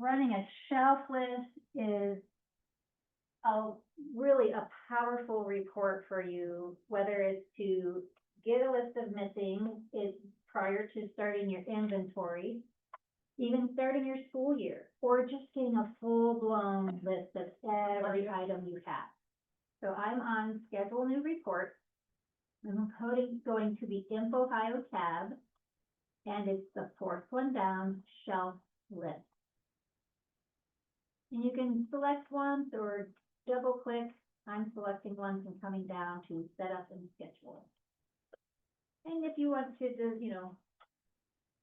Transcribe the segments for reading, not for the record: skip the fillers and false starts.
running a shelf list is really a powerful report for you, whether it's to get a list of missing is prior to starting your inventory, even starting your school year, or just getting a full-blown list of every item you have. So I'm on Schedule New Report. I'm going to the InfoHio tab, and it's the fourth one down, Shelf List. And you can select once or double click. I'm selecting once and coming down to set up and schedule. And if you want to just,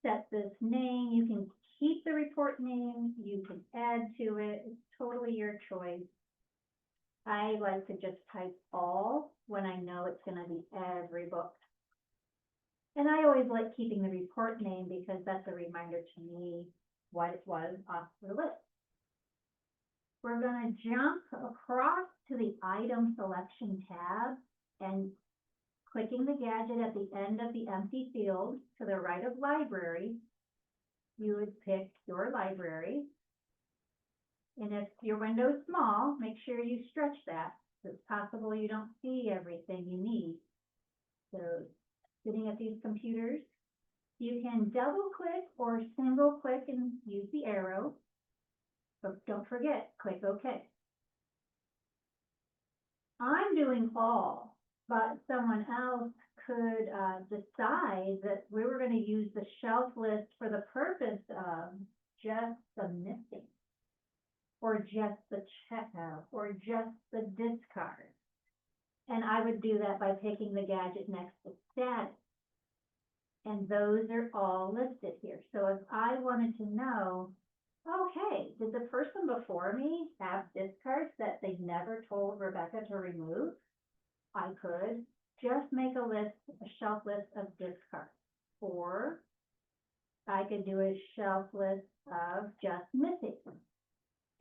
set this name, you can keep the report name, you can add to it, it's totally your choice. I like to just type all when I know it's going to be every book. And I always like keeping the report name because that's a reminder to me what it was off the list. We're going to jump across to the item selection tab and clicking the gadget at the end of the empty field to the right of library, you would pick your library. And if your window is small, make sure you stretch that. It's possible you don't see everything you need. So sitting at these computers, you can double click or single click and use the arrow. But don't forget, click OK. I'm doing all, but someone else could decide that we were going to use the shelf list for the purpose of just the missing, or just the checkout, or just the discard. And I would do that by picking the gadget next to status. And those are all listed here. So if I wanted to know, okay, did the person before me have discards that they never told Rebecca to remove? I could just make a shelf list of discards. Or I could do a shelf list of just missing.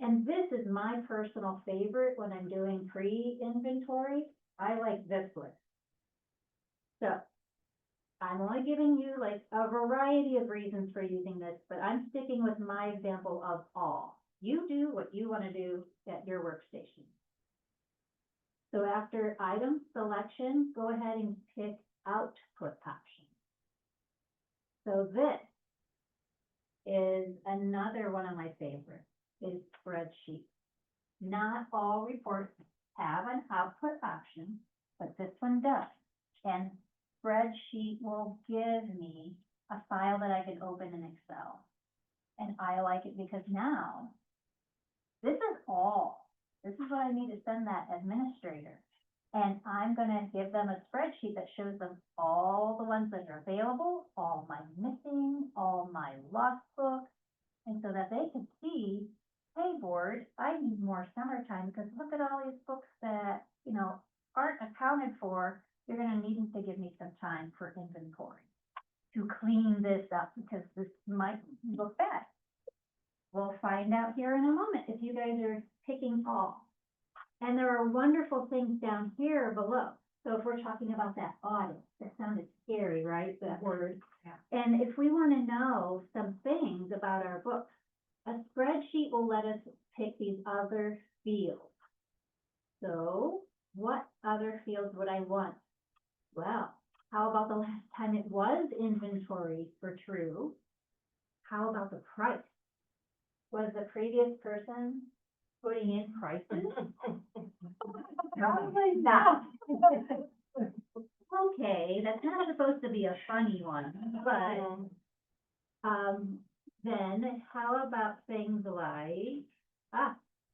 And this is my personal favorite when I'm doing pre-inventory. I like this list. So I'm only giving you like a variety of reasons for using this, but I'm sticking with my example of all. You do what you want to do at your workstation. So after item selection, go ahead and pick output option. So this is another one of my favorites, is Spreadsheet. Not all reports have an output option, but this one does. And Spreadsheet will give me a file that I can open in Excel. And I like it because now, this is all. This is what I need to send that administrator. And I'm going to give them a spreadsheet that shows them all the ones that are available, all my missing, all my lost books, and so that they can see, hey, board, I need more summertime because look at all these books that, aren't accounted for. You're going to need to give me some time for inventory to clean this up because this might look bad. We'll find out here in a moment if you guys are picking all. And there are wonderful things down here below. So if we're talking about that audit, that sounded scary, right? That word. Yeah. And if we want to know some things about our books, a spreadsheet will let us pick these other fields. So what other fields would I want? Well, how about the last time it was inventory for true? How about the price? Was the previous person putting in prices? Probably not. Okay, that's not supposed to be a funny one, but then how about things like,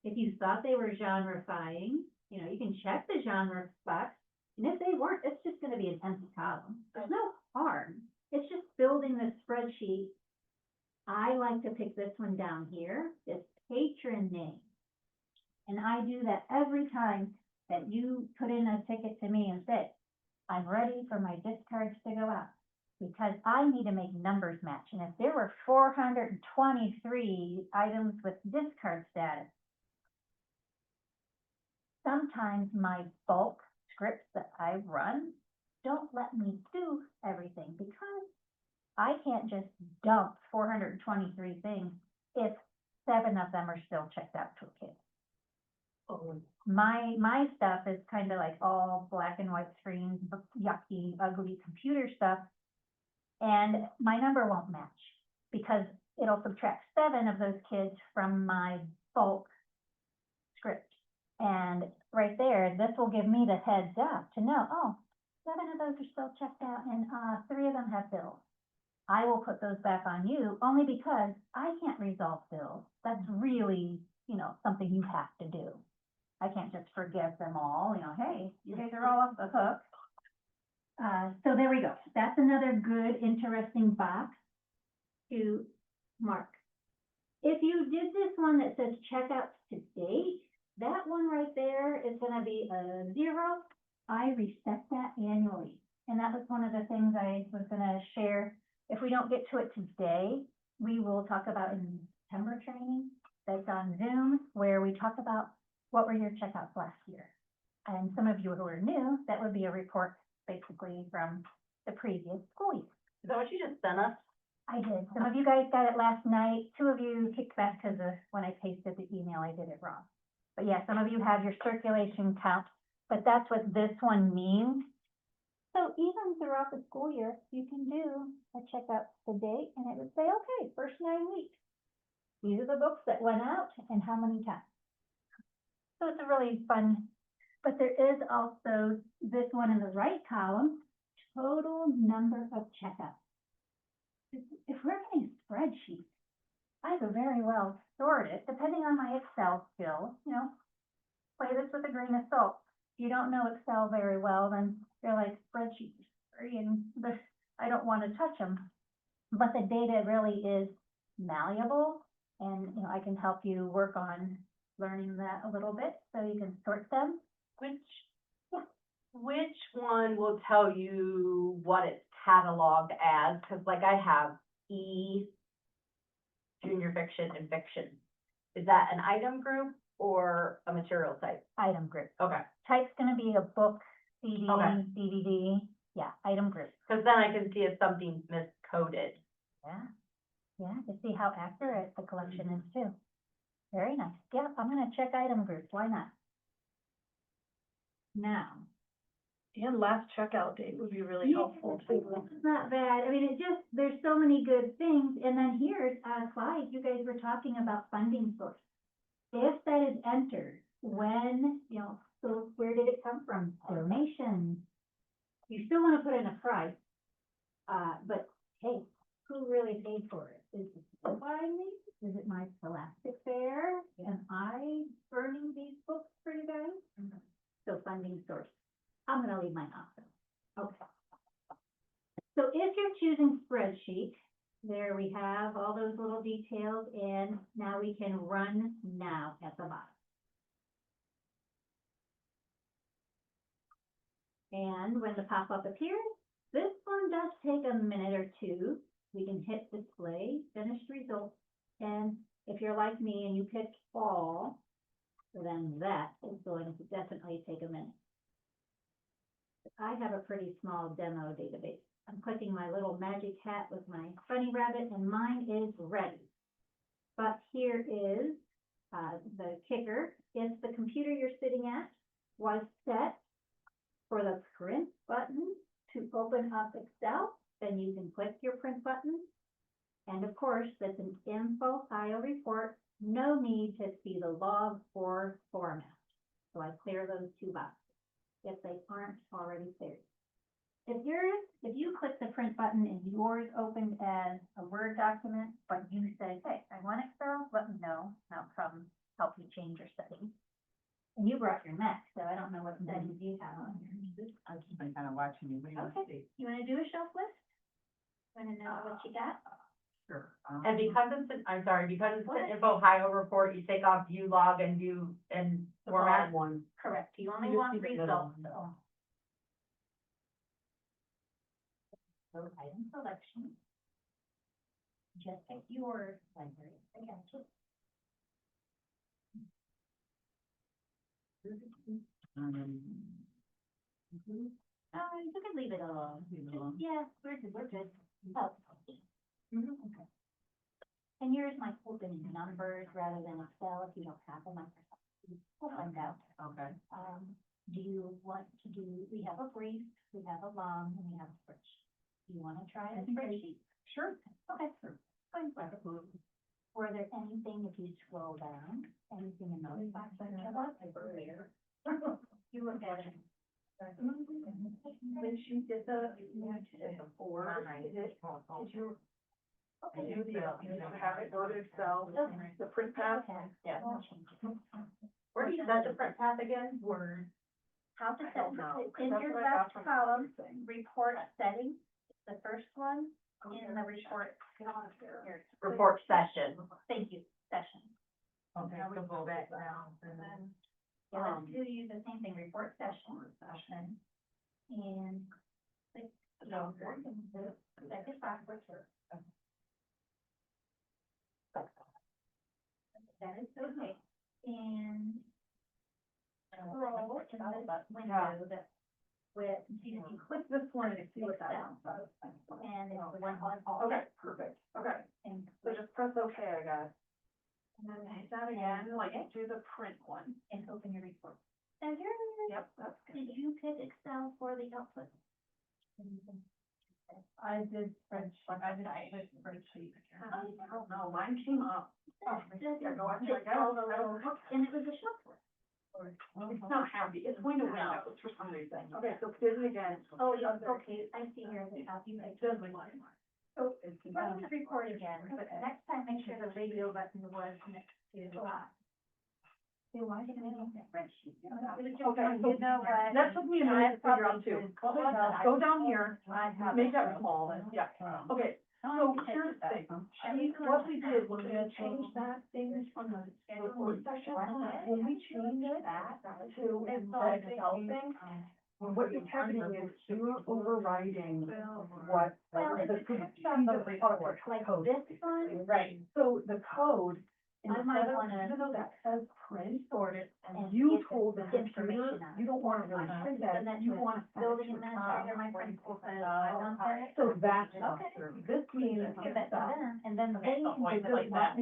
if you thought they were genre-fying, you can check the genre box, and if they weren't, it's just going to be an empty column. There's no harm. It's just building the spreadsheet. I like to pick this one down here, this patron name. And I do that every time that you put in a ticket to me and say, I'm ready for my discards to go out. Because I need to make numbers match. And if there were 423 items with discard status, sometimes my bulk scripts that I run don't let me do everything because I can't just dump 423 things if 7 of them are still checked out to a kid. Oh, My stuff is kind of like all black and white screens, yucky, ugly computer stuff. And my number won't match because it'll subtract 7 of those kids from my bulk script. And right there, this will give me the heads up to know, oh, 7 of those are still checked out and 3 of them have bills. I will put those back on you only because I can't resolve bills. That's really, something you have to do. I can't just forgive them all, hey, you guys are all off the hook. So there we go. That's another good, interesting box to mark. If you did this one that says checkouts to date, that one right there is gonna be a 0. I reset that annually. And that was one of the things I was gonna share. If we don't get to it today, we will talk about in September training that's on Zoom, where we talk about what were your checkouts last year. And some of you who are new, that would be a report basically from the previous school year. is that what you just sent us? I did. Some of you guys got it last night. 2 of you kicked back because when I pasted the email, I did it wrong. But yeah, some of you have your circulation count, but that's what this one means. So even throughout the school year, you can do a checkout to date and it would say, okay, first 9 weeks. These are the books that went out and how many times. So it's a really fun, but there is also this one in the right column, total number of checkouts. If we're getting spreadsheets, I could very well sort it, depending on my Excel skills, play this with a grain of salt. If you don't know Excel very well, then you're like, spreadsheets are free and I don't want to touch them. But the data really is malleable and, I can help you work on learning that a little bit so you can sort them. Which one will tell you what it's cataloged as? Cause like I have junior fiction and fiction. Is that an item group or a material type? Item group. Okay, Type's gonna be a book, CD, Okay. DVD, yeah, item group. cause then I can see if something's miscoded. Yeah, to see how accurate the collection is too. Very nice. Yeah, I'm gonna check item groups, why not? Now. And last checkout date would be really helpful too. It's not bad. I mean, there's so many good things. And then here's Clyde, you guys were talking about funding source. If that is entered, when, so where did it come from? Donations. You still want to put in a price. But hey, who really paid for it? Is it buying these? Is it my Scholastic Fair? Am I burning these books for you guys? So funding source. I'm gonna leave mine off though. Okay. So if you're choosing spreadsheet, there we have all those little details and now we can run now at the bottom. And when the pop-up appears, this one does take a minute or two. We can hit display, finished results. And if you're like me and you picked all, then that is going to definitely take a minute. I have a pretty small demo database. I'm clicking my little magic hat with my bunny rabbit and mine is ready. But here is the kicker. If the computer you're sitting at was set for the print button to open up Excel, then you can click your print button. And of course, that's an info file report. No need to see the log or format. So I clear those 2 boxes if they aren't already cleared. If you click the print button and yours opened as a Word document, but you say, hey, I want Excel, let me know. I'll come help you change your settings. And you brought your Mac, so I don't know what settings you have on here. I've just been kind of watching you. What do you want to see? You want to do a shelf list? Want to know what you got? Sure. And because it's, because it's an info Ohio report, you take off view log and view and format. One. Correct. You only You just want see the middle. results, though. So item selection. Just pick your library. I got you. You can leave it alone. Yeah, we're good. Oh. Okay. And yours might open in numbers rather than Excel if you don't have a Microsoft. We'll find out. Okay. Do you want to do, we have a brief, we have a long, and we have a spreadsheet. Do you want to try a spreadsheet? Sure. Okay, fine. Were there anything, if you scroll down, anything in those box section about earlier? You look at it. When she did the, before, did you? Okay. Have it go to Excel, the print path? Okay. Yeah. Where do you set the print path again? Word. How to I set, don't know, 'cause in that's your what I got left from column, everything. report settings, the first one, in the report. Here. Report session. Thank you, session. Okay, we'll go back down and then. Yeah, let's do you the same thing, report session, and click, second backwards. That is okay, and scroll in this window that with, you click This one, and see what that Excel. does. and it's the one on all. Okay, perfect, okay, And so just press OK, I guess. And then hit that again, like, Okay. do the print one. and open your report. And here, Yep, that's good. did you pick Excel for the output? I did spreadsheet. I don't know, mine came up. Oh, yeah, go on, It's check all out. the little, and it was a shuffle. It's not happy, it's going to Windows for some reason. Okay, so did it again. Oh, yeah, okay, I see here at the top, you picked. So, run the report again, but next time, make sure the radio button was next to, spreadsheet. Okay, so You know what? that took me a minute to figure out too. Go down here, make that small, yeah, okay. So here's the thing, what we did was we changed that thing from the report section. When we changed that to the Excel thing, what is happening is you're overriding what Well, the it's like code. this one, Right. So the code, I instead might of, wanna- even though that says print, Sort it. and you get told the the computer, information on you don't wanna really it. print Send that, that you to a wanna send it building to a administrator, my principal says, I want that. So that's, Okay. this means, Give that to them, and then they can Like do it. that.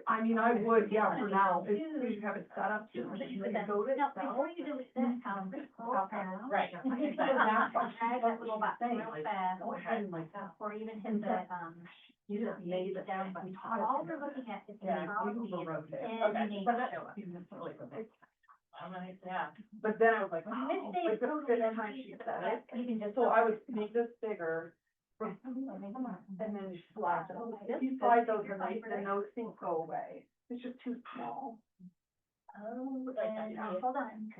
I mean, I would, yeah, for now, if you have it set up, just like you go to Now, Excel. before you delete that column, scroll down. Right. So that's what Drag that little box saying, real like, fast, go ahead, like that. or even hit the, You just made it down button. All we're looking at is the column and name. Yeah. But then I was like, oh, This day like is the totally fifth time she said it. You can just. So I would make this bigger, and then you slide those. If you slide those, then those things go away. It's just too small. Oh, and, hold on.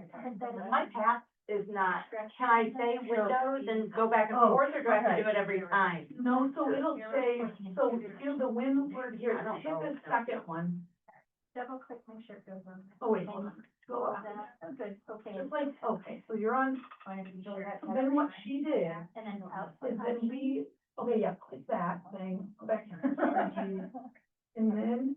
My path is not, can I say Windows and go back and Oh, forth, or do I have to okay. do it every time? No, so it'll say, so feel the windward here, I don't hit know. the second one. Double click, make sure it goes on. Oh, wait, hold on. Go up. Good, okay. Just like, okay, so you're on, then what she did And then go out. is then we, okay, yeah, click that thing, go back here. And then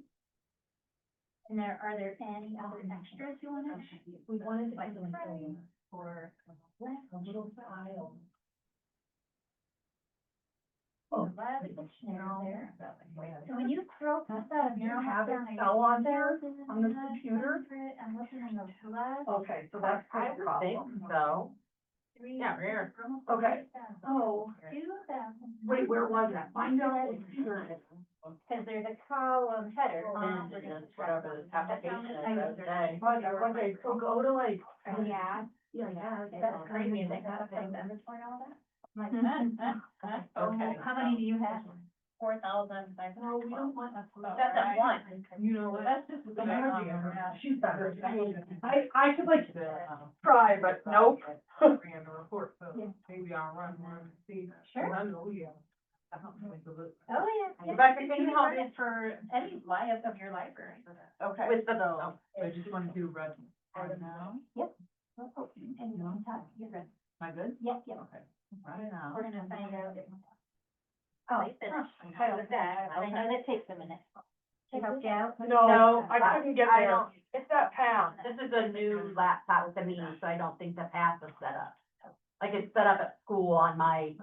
And are there any other extras you want to? we wanted to find something for a little file. A lot of dictionary there. So when you scroll past that, Do you you're have almost down Excel on here, 1,000, on the computer? 100, I'm looking in the last Okay, so that's I the would problem. think so. three. Yeah, right here. Okay. 2,000. Oh, 2,000. wait, where was that? Find out. Here it is. Because there's a column header. And it's whatever the application is that day. Okay, so go to like, Yeah. yeah, That's crazy, they got a thing inventory all that? Okay. How many do you have? 4,000. No, we don't want a. That's a one. You know what? That's just. Yeah. She's better. I could like try, but nope. Ran the report, so Yeah. maybe I'll run one and see. Sure. I know, yeah. I don't think to look. Oh, yeah. Rebecca, can you help me for any of your library? Okay. with the, I just want to do red right now. Yep. And you can talk, you're good. Am I good? Yep, yep. Okay. Right now. We're gonna find out. Oh, I finished. I was that, I know that takes a minute. Help you out? No, I couldn't get I there. don't- It's that path. This is a new laptop to me, so I don't think the path is set up. Like it's set up at school on my,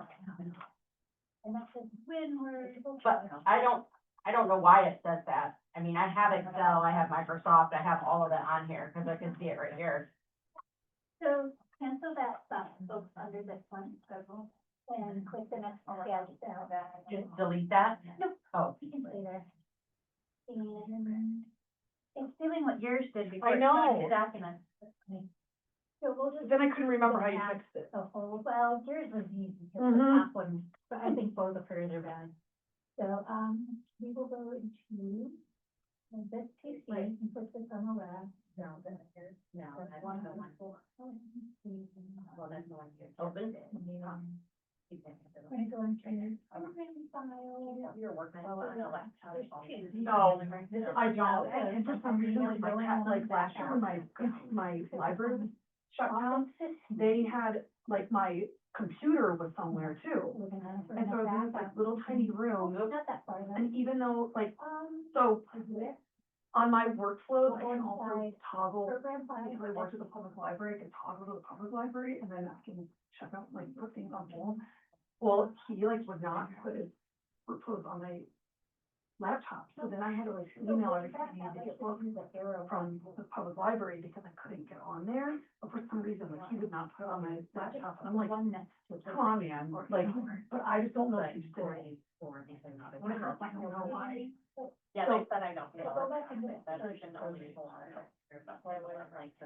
And that says Windward. but I I don't know why it says that. I mean, I have Excel, I have Microsoft, I have all of it on here, cause I can see it right here. So cancel that button under this one, and click the next one. Yeah, Just delete that? Nope. Oh, You can stay there. And it's doing what yours did before. I it's know. showing the document. So we'll just. Then I couldn't remember how you Yeah. fixed it. So, well, yours was easy, because Mhm. the top one, but I think both of hers are bad. So, we will go into this PC and put this on the left. no, then here's, no, I want the one. Well, that's the one here. Open. I'm gonna go into program file. Your workflow on the laptop. No, I don't, and for some reason, like last year when my library shut down, they had, like, my computer was somewhere too. We're gonna. And so it was this like little tiny room, Not that far though. and even though, like, so on my workflows, I can also Inside toggle, program because I file. work at the public library, I can toggle to the public library, and then I can check out, like, put things on hold. Well, he like would not put his workflows on my laptop, so then I had to like email everything I needed to get work from the public library because I couldn't get on there. But for some reason, like, he would not put it on my laptop, and I'm like, One next to. come on, man, like, but I just don't know if he's doing Or it. anything. I don't know why. Yeah, So- they said I don't. So go back and do it.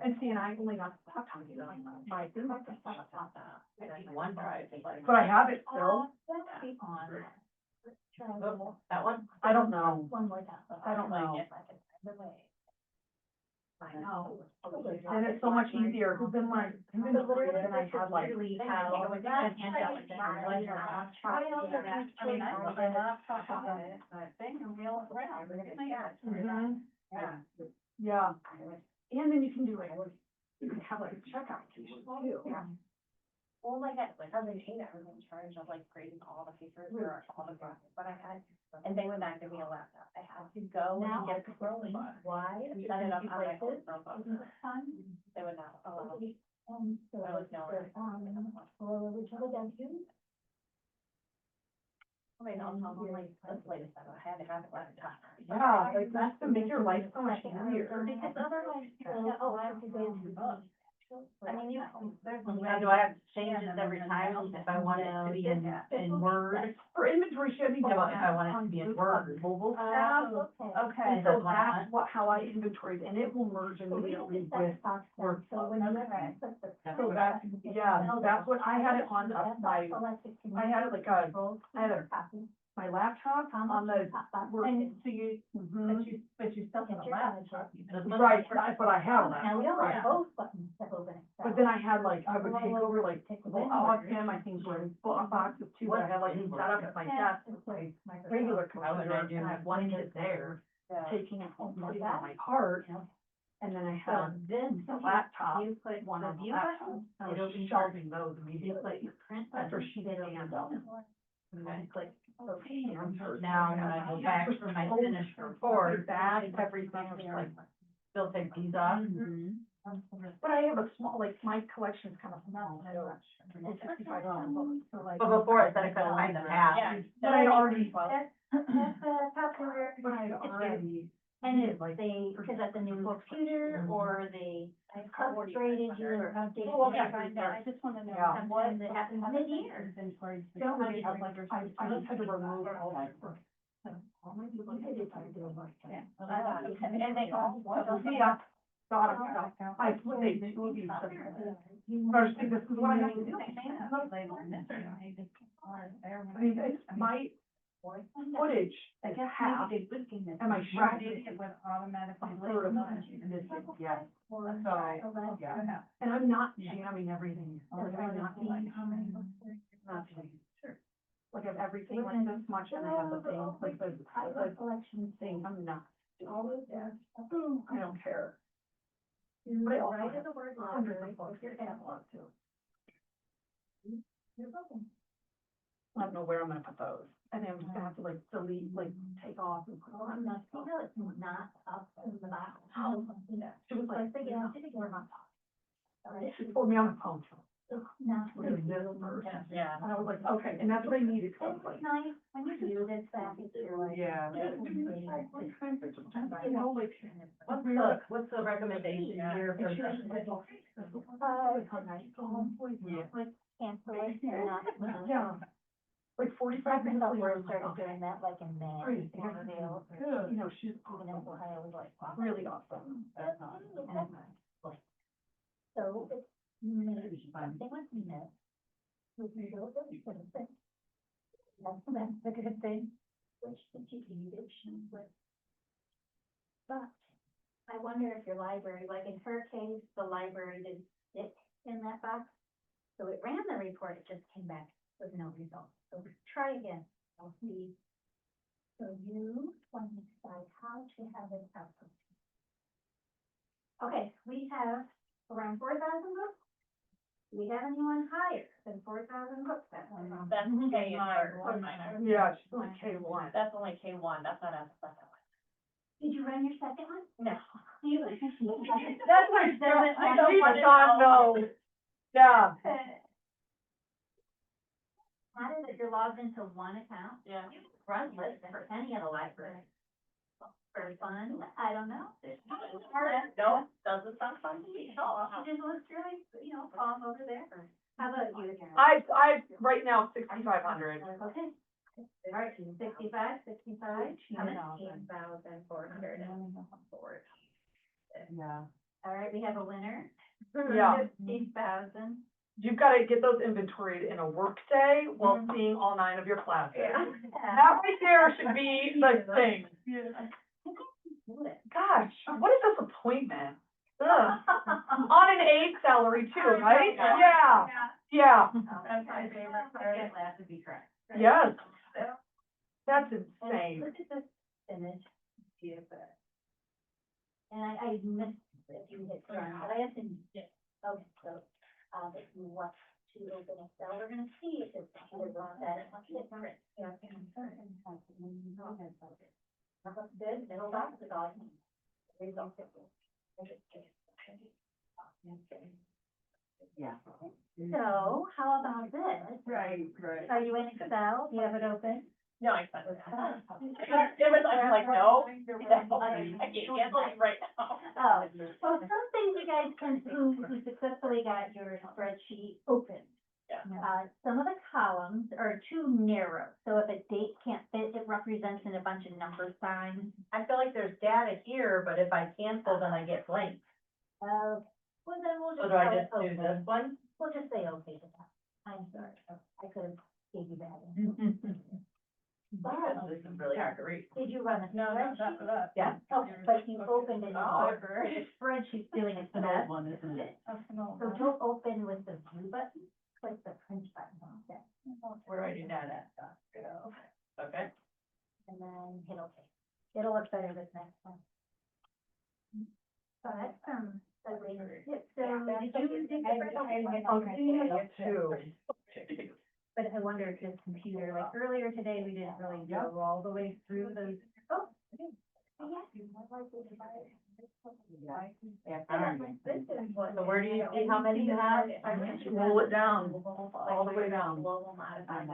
And see, and I only got the laptop, you know, my thing was the laptop. One drive. But I have it still, Let's be on. Try Oh, that one? I don't know, one more time. I don't know. I know. And it's so much easier, because then like, inventory, then I had like. Literally how. I mean, I love my laptop on it, but thing, and wheel it around. Mhm. Yeah, and then you can do like, you can have like a check application too. Well, like, I was in charge of like grading all the papers or all the classes, but I had, and they would not give me a laptop. I had to go Now and get a scrolling, Chromebook. why? And set it up on my own Places, Chromebook. isn't it fun? They would not allow me. So, I was nowhere. scroll over to the W. I mean, I'll tell them like, that's the latest I had to have a laptop. Yeah, like that's to make your life so much easier. Because otherwise, I have to go into both. I mean, there's. Now, do I have to change this every time if I want it to be in Word? For inventory, should be Or done. if I want it to be in Word? Mobile Uh, tab. okay. And so that's what, how I inventoried, and it will merge immediately with, work. So when you have. so that's, yeah, so that's what, I had it on my, I had it like a, I had a, my laptop on the work. And so you, Mhm. but you still have a laptop. Right, that's what I have. Now, we don't have both buttons to open it. But then I had like, I would take over like, well, all of my things were in boxes too, but I had like set up at my desk with my regular computer, and I had one kid there taking it home, putting it on my cart. And then I So had this, the laptop, you put one the on the view laptop. button, I it was opens shelving those you immediately. put your print After button, she it did opens it. up. And then click. Now, when I go back to my finished report, That, everything was like, still take these off. but I have a small, like, my collection's kind of small. It's 65 books, so like. But before it said I couldn't hide the past. But I already, That's the popular. but I already. And if they, because that's a new computer, or they upgraded you or updated. Oh, okay. I just wanna know. Yeah. Sometimes it happens mid-year. Don't worry, I just had to remove all that. All my people, I did try to do it like that. And they all. Yeah. Got it. I put a two of these. First thing, this is what I have to do. I mean, it's my footage, like half, and my shot is a third of it. Yeah. So, yeah. And I'm not jamming everything. Like, I'm not being, not doing. Like, I have everything like this much, and I have the thing, like, the collection thing, I'm not. I don't care. But I also Right have in the word hundreds library, of books your in catalog. catalog too. You're welcome. I don't know where I'm gonna put those. And then I'm just gonna have to like delete, like take off and put Well, on. I'm not, you know, it's not up in the box. She was like, Like, yeah, I think we're not. she pulled me on the phone. It's not. Really this first. Yeah. And I was like, okay, and that's what I needed. So I was It's like, nice when you do this stuff, it's like. Yeah. you know, like, What's the recommendation here for? Cancel it or not. yeah, like 45 minutes We're later. started doing that like in May. Great. Riverdale, You know, she's even in Ohio, was like, wow. really awesome. So it's maybe something with me. That's the good thing. Which the communication with. But I wonder if your library, like in her case, the library didn't stick in that box. So it ran the report, it just came back with no results. So try again, I'll see. So you want to decide how to have it output. Okay, we have around 4,000 books. Do we have anyone higher than 4,000 books? That's K in mine. Yeah, she's like K1. That's only K1, that's not a second one. Did you run your second one? No. That's why I don't want to know. Yeah. How is it you're logged into one account? Yeah. Run lists for any of the libraries. For fun, I don't know. No, doesn't sound fun to me at all. It just looks really, calm over there. How about you? I right now 6,500. Okay. All right, 65. I'm at 18,400 and forward. Yeah. All right, we have a winner. Yeah. 15,000. You've got to get those inventoried in a work day while seeing all 9 of your classes. Yeah. That right there should be the thing. Gosh, what is this appointment? Ugh. On an aide salary too, right? Yeah, yeah, That's my favorite part. That would be correct. yes. That's insane. Look at this image. And I missed if you hit run, but I have to, okay, so, if you want to open Excel, we're gonna see if it's computer runs that, let's hit print. Looks good, middle box is all. Results. Yeah. So, how about this? Right. Are you in Excel? Do you have it open? No, I can't. It was, I was like, no, I can't cancel it right now. Oh, well, some things you guys can, who successfully got your spreadsheet open. Yeah. Some of the columns are too narrow, so if a date can't fit, it represents in a bunch of number signs. I feel like there's data here, but if I cancel, then I get blank. Well, then we'll So just. do I call just it do open. this one? We'll just say okay to that. I'm sorry, I could have gave you that. But, This is really hard to read. did you run a spreadsheet? Yeah. Okay, but you opened it, Oh. the spreadsheet's doing its An best. old one, isn't it? So you'll open with the view button, click the print button on that, Where do I do that at? Okay. and then hit okay. It'll look better this next one. But, so did you, I'm seeing it too. but I wonder if this computer, like earlier today, we didn't really go all the way through the, oh. So where do you see how many you have? Roll it down, all the way down. Global modified,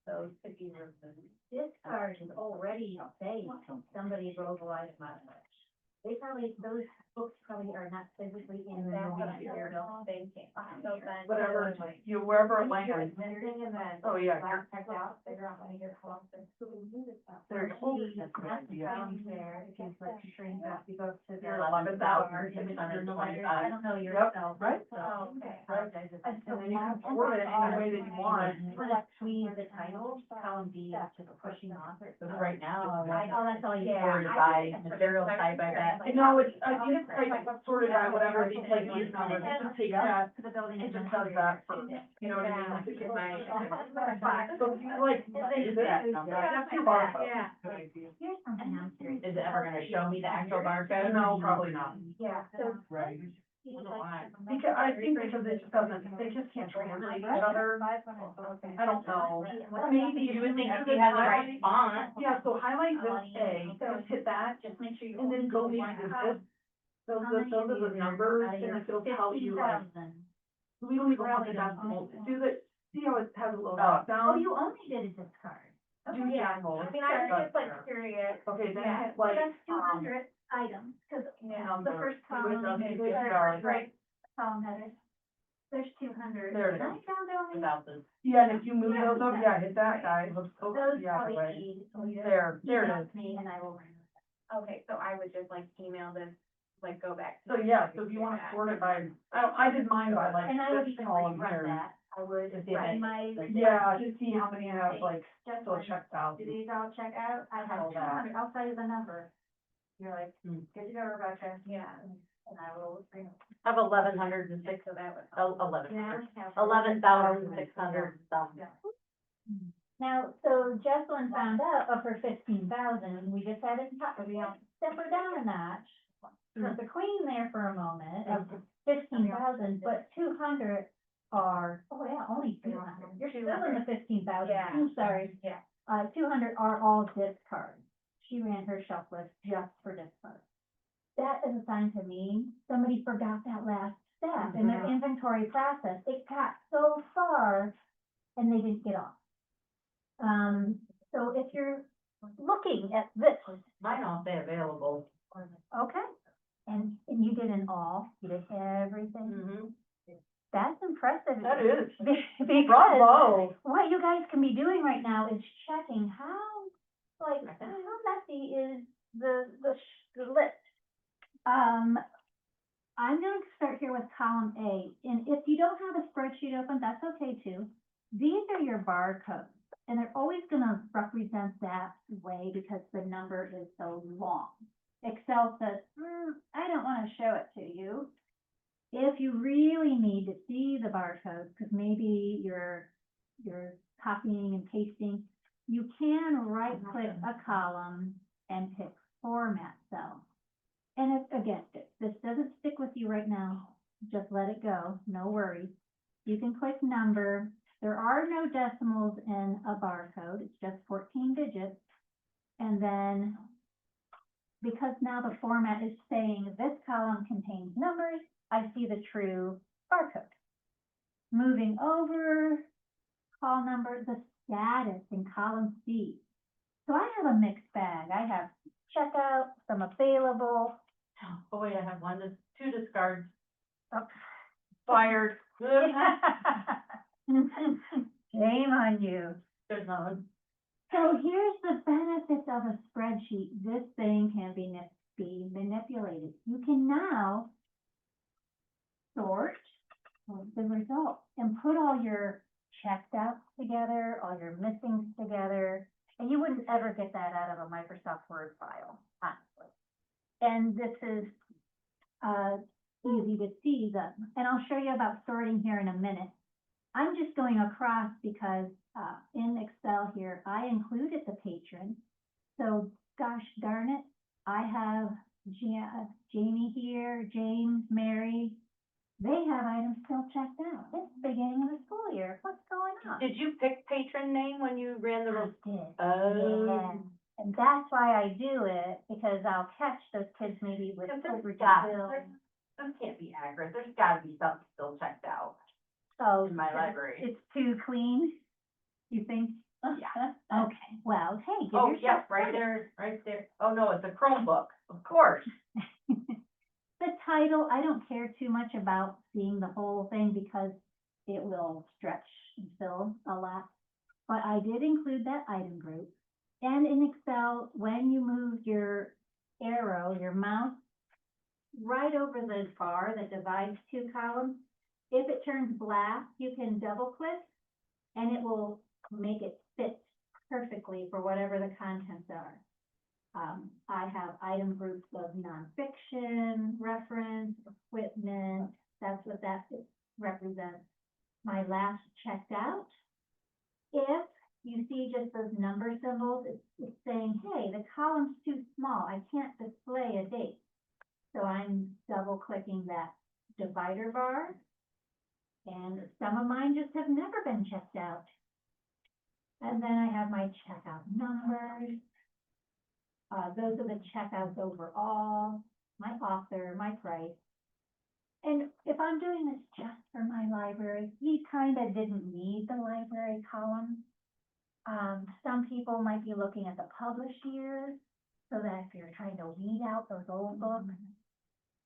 Those could be removed. This card is already saved, somebody globalized modified. They probably, those books probably are not physically in that computer, they can't. So then. Whatever, you, wherever it lands. Missing and then. Oh, yeah. Check out, figure out when you're close. So we use it. There's Down there, if you like shrink up, you go to the. 11,625. I don't know Yep, yourself. right? So, okay. And then you can sort it any way that you want. Between the titles, column B is just pushing off it. Because right now, Oh, that's all you. sorted by material type, I bet. No, it's, I think it's like sorted by whatever these like these numbers, it just takes that, To the building. it just does that for, you know what I mean? Like, it gives so if you like, is it, that's your barcode. Yeah. Here's something I'm curious. Is it ever gonna show me the actual barcode? No, probably not. Yeah, so. Right. Because I think because it just doesn't, they just can't translate each other. I don't know. Maybe You would think if you had the right font. Yeah, so highlight this A, just hit that, Just make sure you. and then go into this. Those are the numbers, and it'll tell you like, We don't even have the decimals, see how it has a little Oh. drop Oh, down? you only did a discard. Do Okay. Yeah, decimals. I mean, I was just like curious. Okay, then Yeah, hit Well, like, that's 200 items, because Yeah. the first column, Okay, there's discard. right, column headers. There's 200. There it is. I found only, Without this, yeah, and if you move those up, yeah, hit that guy, let's go those the other probably way. need, so you there it email is. me and I will. Okay, so I would just like email this, like go back. So, yeah, so if you wanna sort it by, I did mine by like And I would this even column rerun here. that, I would, To see if in it- my. Yeah, to see how many have like Just still one. checked out. Do these all check out? I have All that. 200, I'll tell you the number. You're like, Hmm. good to go, Rebecca, Yeah. and I will bring. I have 1,106, So that was. 11,600 some. Now, so Jesselyn found out of her 15,000, we just had it, we step her down a notch. Put the queen there for a moment, of 15,000, but 200 are, oh yeah, only 200. You're still in the 15,000, Yeah. I'm sorry. Yeah. 200 are all discards. She ran her shelf list just for discards. That is a sign to me, somebody forgot that last step in their inventory process. It got so far and they didn't get off. So if you're looking at this, Mine all say available. okay, and you did an all, you did everything, Mm-hmm. that's impressive. That is. Because Bravo. what you guys can be doing right now is checking how, like, how messy is the list. I'm going to start here with column A, and if you don't have a spreadsheet open, that's okay too. These are your barcodes, and they're always gonna represent that way because the number is so long. Excel says, I don't wanna show it to you. If you really need to see the barcodes, because maybe you're copying and pasting, you can right-click a column and pick Format Cell. And if, again, if this doesn't stick with you right now, just let it go, no worries. You can click Number. There are no decimals in a barcode, it's just 14 digits. And then, because now the format is saying this column contains numbers, I see the true barcode. Moving over, call number, the status in column C. So I have a mixed bag. I have checkout, some available. Oh, wait, I have two discards. Oh. Fired. Shame on you. There's none. So here's the benefits of a spreadsheet. This thing can be manipulated. You can now sort the results and put all your checked outs together, all your missings together, and you wouldn't ever get that out of a Microsoft Word file, honestly. And this is easy to see them, and I'll show you about sorting here in a minute. I'm just going across because in Excel here, I included the patron. So gosh darn it, I have Jamie here, James, Mary. They have items still checked out. It's the beginning of the school year. What's going on? Did you pick patron name when you ran the? I did. Oh. Yeah. And that's why I do it, because I'll catch those kids maybe with overdue bills. This can't be accurate, there's gotta be something still checked out So in my library. it's too clean, you think? Yeah. Okay, well, hey, give Oh, yourself yeah, right credit. there. Oh, no, it's a Chromebook, of course. The title, I don't care too much about seeing the whole thing because it will stretch and fill a lot. But I did include that item group. And in Excel, when you move your arrow, your mouse, right over the bar that divides two columns, if it turns black, you can double click and it will make it fit perfectly for whatever the contents are. I have item groups of nonfiction, reference, equipment, that's what that represents. My last checked out. If you see just those number symbols, it's saying, hey, the column's too small, I can't display a date. So I'm double clicking that divider bar. And some of mine just have never been checked out. And then I have my checkout numbers. Those are the checkouts overall, my author, my price. And if I'm doing this just for my library, you kind of didn't need the library column. Some people might be looking at the published years, so that if you're trying to weed out those old books,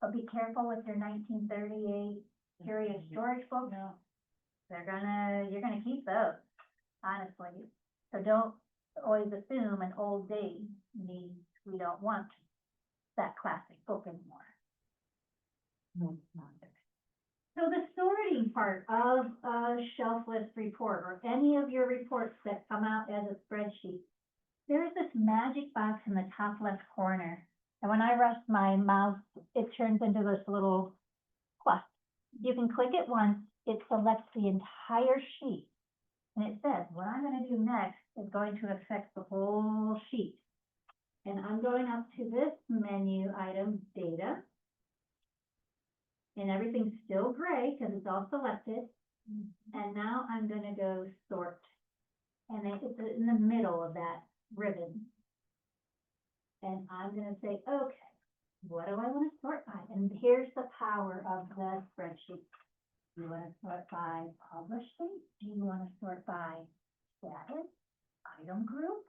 but be careful with your 1938 curious George books. You're gonna keep those, honestly. So don't always assume an old date means we don't want that classic book anymore. So the sorting part of a shelf list report, or any of your reports that come out as a spreadsheet, there's this magic box in the top left corner. And when I rest my mouse, it turns into this little plus. You can click it once, it selects the entire sheet. And it says, what I'm gonna do next is going to affect the whole sheet. And I'm going up to this menu item, data. And everything's still gray because it's all selected. And now I'm gonna go sort. And it's in the middle of that ribbon. And I'm gonna say, okay, what do I wanna sort by? And here's the power of the spreadsheet. Do you wanna sort by published date? Do you wanna sort by status, item group?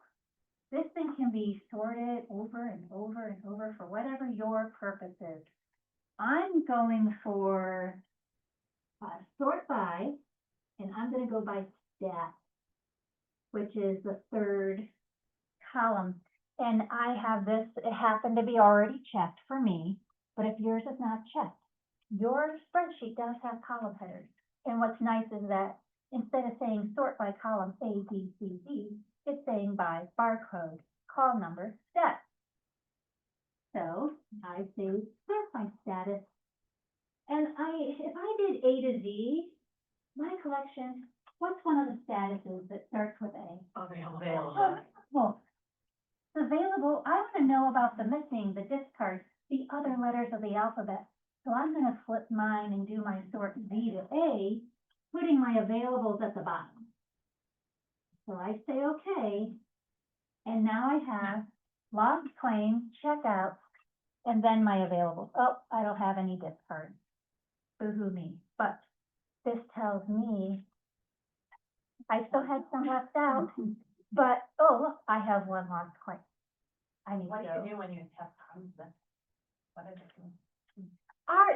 This thing can be sorted over and over and over for whatever your purpose is. I'm going for sort by, and I'm gonna go by stat, which is the third column. And I have this, it happened to be already checked for me, but if yours is not checked, your spreadsheet does have column headers. And what's nice is that instead of saying sort by column A, B, C, D, it's saying by barcode, call number, stat. So I say sort by status. And if I did A to Z, my collection, what's one of the statuses that starts with A? Available. Well, available, I want to know about the missing, the discards, the other letters of the alphabet. So I'm going to flip mine and do my sort Z to A, putting my availables at the bottom. So I say okay, and now I have logged claims, checkouts, and then my availables. Oh, I don't have any discards. Boo-hoo me. But this tells me I still had some left out, but, oh, look, I have one lost claim. I need to What do go. you do when you have tons of, what is it?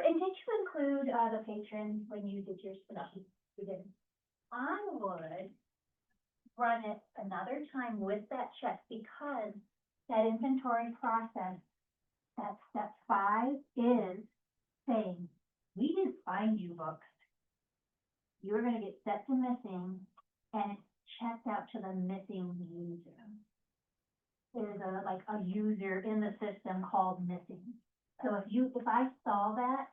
And did you include, the patron when you did your spreadsheet? You didn't. I would run it another time with that check, because that inventory process, that step 5 is saying, we didn't find you books. You're gonna get set to missing, and it's checked out to the missing user. There's like a user in the system called missing. So if I saw that,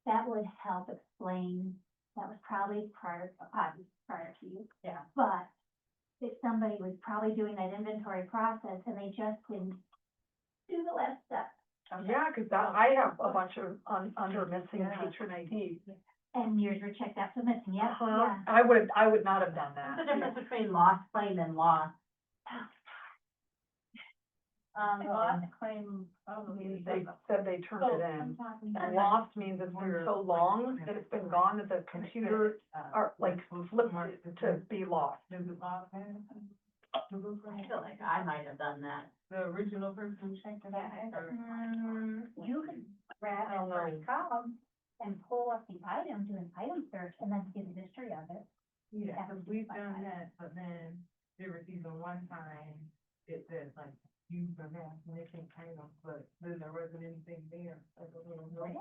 that would help explain, that was probably prior to you. Yeah. But if somebody was probably doing that inventory process and they just didn't do the last step. Yeah, cause I have a bunch of under missing Yeah. patron IDs. And yours were checked out for missing, yeah, Uh-huh. yeah. I would not have done that. What's the difference between lost claim and lost? Lost claim, They said they turned it in. And lost means it's been so long that it's been gone that the computer are like flipped it to be lost. I feel like I might have done that. The original person checked it out. or- You could grab I don't a first know. column and pull up the item, do an item search, and then see the history of it. Yeah, Yeah. 'cause we've done that, but then there was even one time, it said like, you have missing items, but then there wasn't anything there, like a little note. Yeah,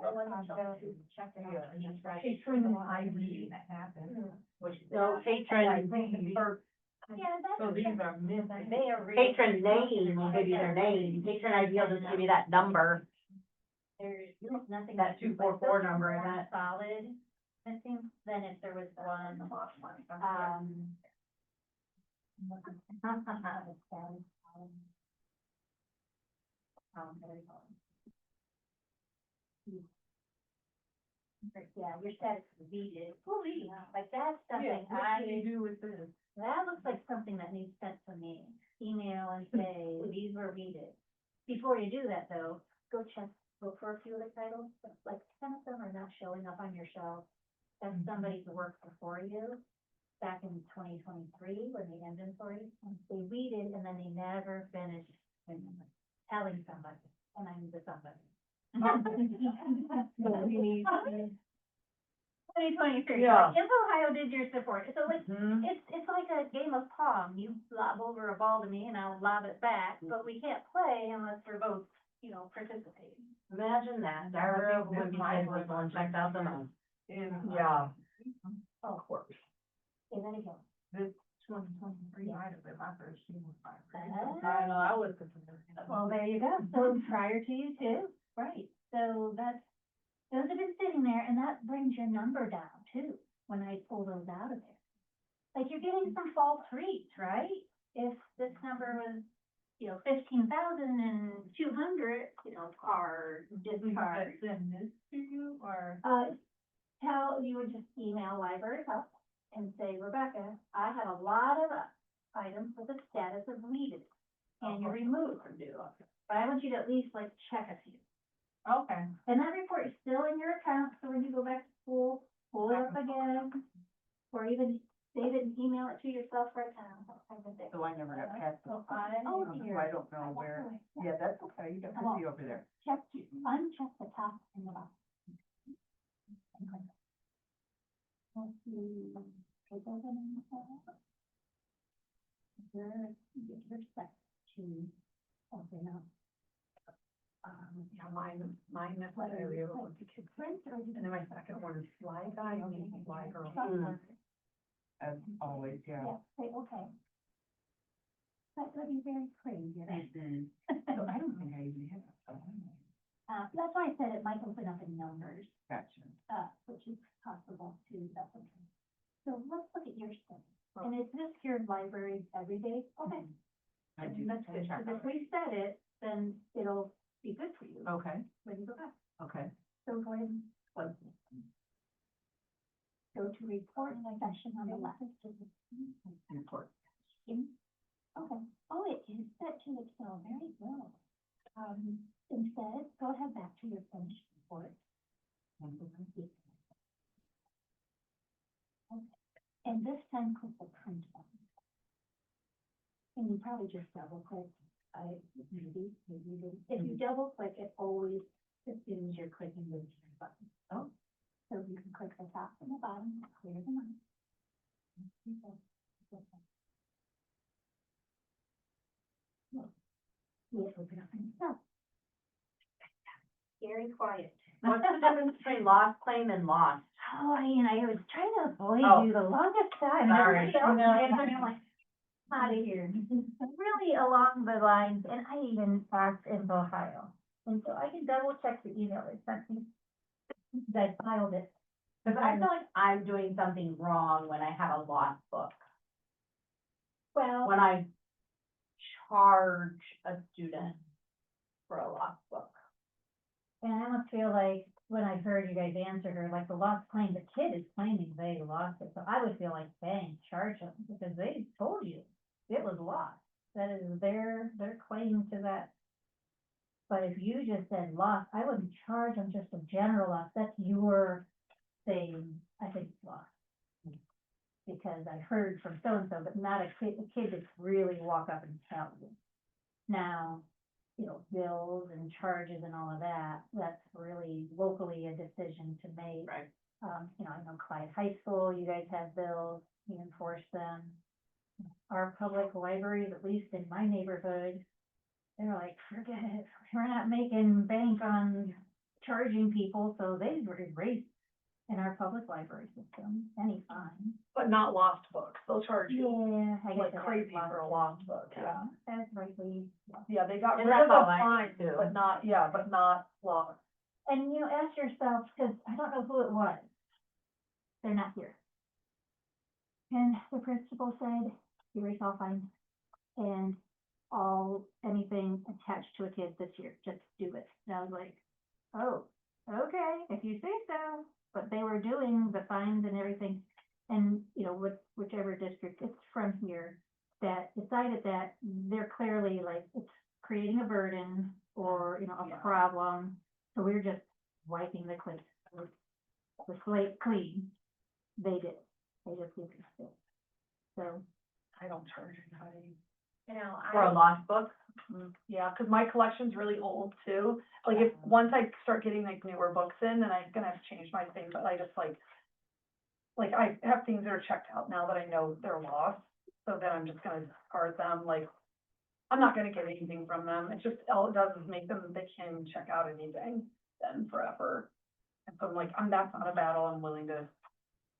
and that's right. Patron ID. That happened. So patron, or Yeah, So that's. these are missing. They are real. patron name will give you their name, patron ID will just give you that number. There's nothing. That 244 number, More that- solid missing than if there was one, there we go. Yeah, your status is deleted, like that's something What I, can you do with this? that looks like something that needs sent to me, email and say, these were weeded. Before you do that though, go check look for a few of the titles, but like 10 of them are not showing up on your shelf. That's somebody's work before you, back in 2023, when they inventory, they read it and then they never finish telling somebody, and I'm the somebody. So we need, 2023, Yeah. like, if Ohio did your support, so like, Mhm. it's like a game of Pong, you lob over a ball to me and I'll lob it back, but we can't play unless we're both, participating. Imagine that, Dara would be able and checked out the most. yeah. Oh, of course. And then again. This 2023 might have been my first year with my. I know, I was. Well, there you go, so prior to you too, right, so those have been sitting there, and that brings your number down too, when I pull those out of there. Like, you're getting some false reads, right? If this number was, 15,200, are discard. Send this to you or? You would just email library help and say, Rebecca, I have a lot of items with the status of weeded, and you remove from due. But I want you to at least like check a few. Okay. And that report is still in your account, so when you go back to school, pull it up again, or even save it and email it to yourself right now. that kind of thing. So I never got past the, Oh, so dear. I don't know where, yeah, that's okay, you got to see over there. Uncheck the top and the bottom. Let's see, take over and get your step to open up. Yeah, mine, that's what I Whether really you want like to. print or you And then my second one is fly guy, I mean, fly girl. Mm. As always, yeah. Yeah, say, okay. That would be very pretty, you know? Mhm. So I don't think I even have, That's why I said it might open up in numbers, gotcha. which is possible too, that's okay. So let's look at your stuff. And is this your library every day? Okay. I do. That's good, because if we set it, then it'll be good for you Okay, when you go back. okay. So go ahead and close it. Go to report section on the left. Report. Okay, oh, it is set to Excel, very well. Instead, go ahead back to your finished report. Okay. And this time, click the print button. And you probably just double click, maybe you didn't. If you double click, it always assumes you're clicking the print button. Oh. So you can click the top and the bottom, clear them out. Yeah, open up and stuff. Very quiet. What's the difference between lost claim and lost? Oh, I was trying to avoid Oh. you the longest time. Sorry. Everybody else was I'm like, out of here. Really along the lines, and I even asked in Ohio. And so I can double check the email they sent me. I filed it. Cause I feel like I'm doing something wrong when I have a lost book, Well, when I charge a student for a lost book. and I almost feel like when I heard you guys answer her, like the lost claim, the kid is claiming they lost it. So I would feel like, dang, charge them because they told you it was lost. That is their claim to that. But if you just said lost, I wouldn't charge them just a general loss. That's your saying, I think it's lost. Because I heard from so-and-so, but not a kid that's really walk up and tell you. Now, bills and charges and all of that, that's really locally a decision to make. Right. I know Clyde High School, you guys have bills, you enforce them. Our public libraries, at least in my neighborhood, they're like, forget it, we're not making bank on charging people, so they've erased in our public library system, any fine. But not lost books, they'll charge you Yeah, I guess. like crazy for a lost book, yeah. That's rightly. Yeah, they got And rid that's of the all I fine, do too. but not lost. And ask yourself, because I don't know who it was. They're not here. And the principal said, erase all fines and anything attached to a kid this year, just do it. And I was like, oh, okay, if you say so. But they were doing the fines and everything. And, whichever district it's from here that decided that, they're clearly like, it's creating a burden or, a Yeah. problem. So we were just wiping the slate clean. They did, they just did it. So, I don't charge anybody. You know, For a lost book? Yeah, cause my collection's really old too. Like if, once I start getting like newer books in, then I'm gonna have to change my thing, but I just like I have things that are checked out now that I know they're lost, so then I'm just gonna discard them, like, I'm not gonna get anything from them. It's just, all it does is make them, they can't even check out anything then forever. And so I'm like, that's not a battle I'm willing to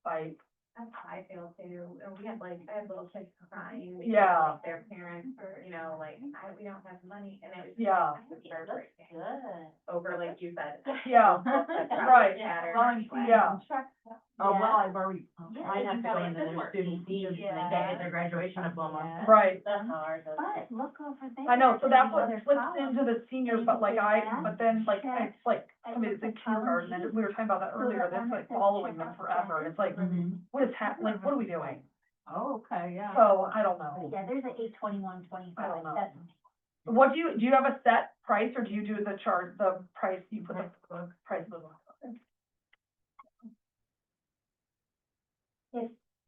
fight. That's how I feel too, and we have like, I have little kids crying. because, Yeah. like, their parents are, you know, like, we don't have money, and it was. Yeah. I would start breaking over, like you said. Yeah, right. Shattered. Yeah. Oh, Yeah. well, I've already, Yeah, I have to go you into got their it. student fees, and they Yeah. can't get their graduation diploma. Right. That's how ours is. but look over there. I know, so that's what Other flips columns. into the seniors, but like but then like, it's like, I mean, it's in kindergarten, and we were talking about that earlier, that's like following them forever, and it's like, what is happening, like, what are we doing? Oh, okay, yeah. So, I don't know. Yeah, there's an 821.25. I don't know. That's What do you have a set price, or do you do the chart, the price, you put the price of the book?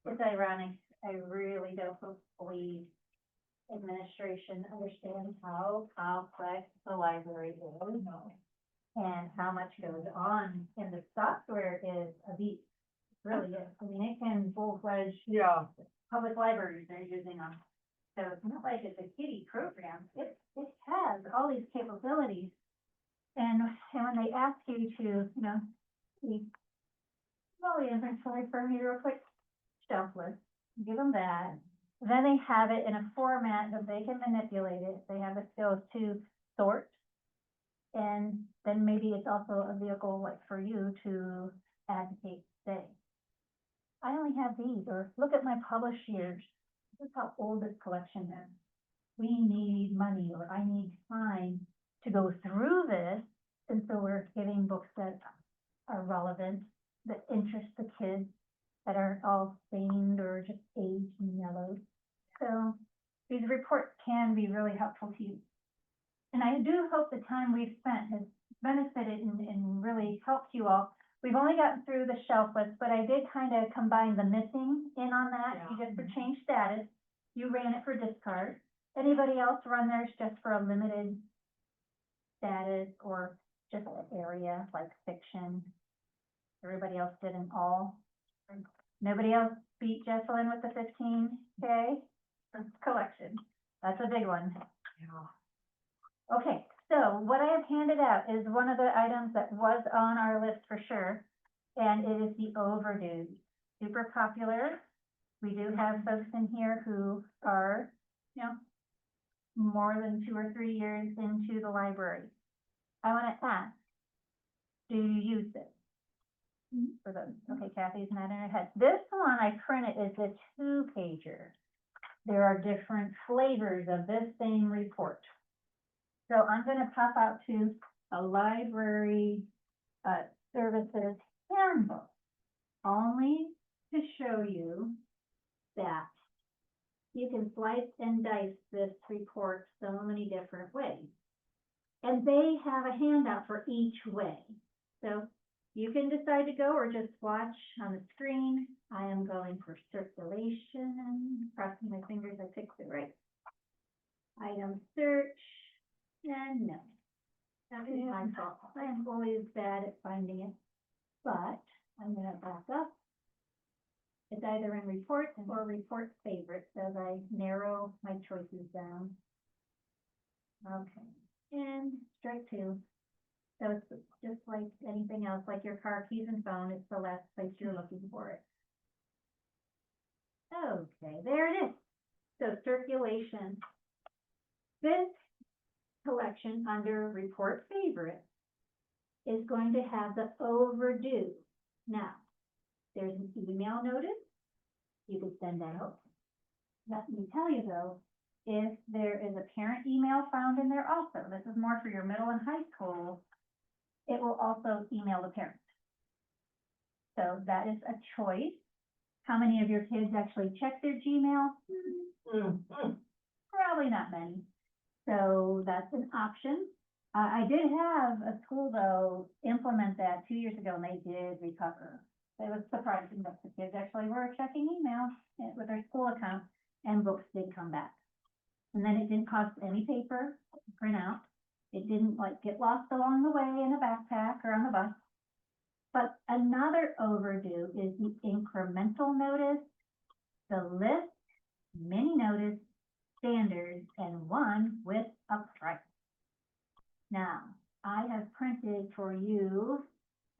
It's ironic, I really don't believe administration understands how complex the library is. And how much goes on, and the software is a beast, it really is, I mean, it can full-fledged Yeah, public libraries are using them. So it's not like it's a kiddie program, it has all these capabilities. And when they ask you to, the inventory for me real quick, shelf list, give them that. Then they have it in a format that they can manipulate it, they have the skills to sort. And then maybe it's also a vehicle like for you to advocate, say, I only have these, or look at my published years. This is how old this collection is. We need money, or I need time to go through this. And so we're giving books that are relevant, that interest the kids, that aren't all stained or just aged and yellowed. So these reports can be really helpful to you. And I do hope the time we've spent has benefited and really helped you all. We've only gotten through the shelf list, but I did kind of combine the missing in on that. You just for change status, you ran it for discard. Anybody else run theirs just for a limited status or just an area like fiction? Everybody else did an all. Nobody else beat Jesselyn with the 15K collection. That's a big one. yeah. Okay, so what I have handed out is one of the items that was on our list for sure, and it is the overdue. Super popular. We do have folks in here who are, more than 2 or 3 years into the library. I want to ask, do you use this? For those, okay, Kathy's not in her head. This one I printed is a 2-pager. There are different flavors of this same report. So I'm gonna pop out to a library, services handbook, only to show you that you can slice and dice this report so many different ways. And they have a handout for each way. So you can decide to go or just watch on the screen. I am going for circulation, crossing my fingers I picked it right. Item search. And no, that is my fault. I am always bad at finding it, but I'm gonna back up. It's either in reports or report favorites as I narrow my choices down. Okay, and strike 2. So it's just like anything else, like your car keys and phone, it's the last place you're looking for it. Okay, there it is. So circulation. This collection under report favorite is going to have the overdue. Now, there's an email notice. You could send that out. Let me tell you though, if there is a parent email found in there also, this is more for your middle and high school, it will also email the parent. So that is a choice. How many of your kids actually check their Gmail? Probably not many. So that's an option. I did have a school though implement that 2 years ago and they did recover. It was surprising that the kids actually were checking email with their school account and books did come back. And then it didn't cost any paper to print out. It didn't like get lost along the way in a backpack or on the bus. But another overdue is the incremental notice, the list, mini notice, standards, and one with a price. Now, I have printed for you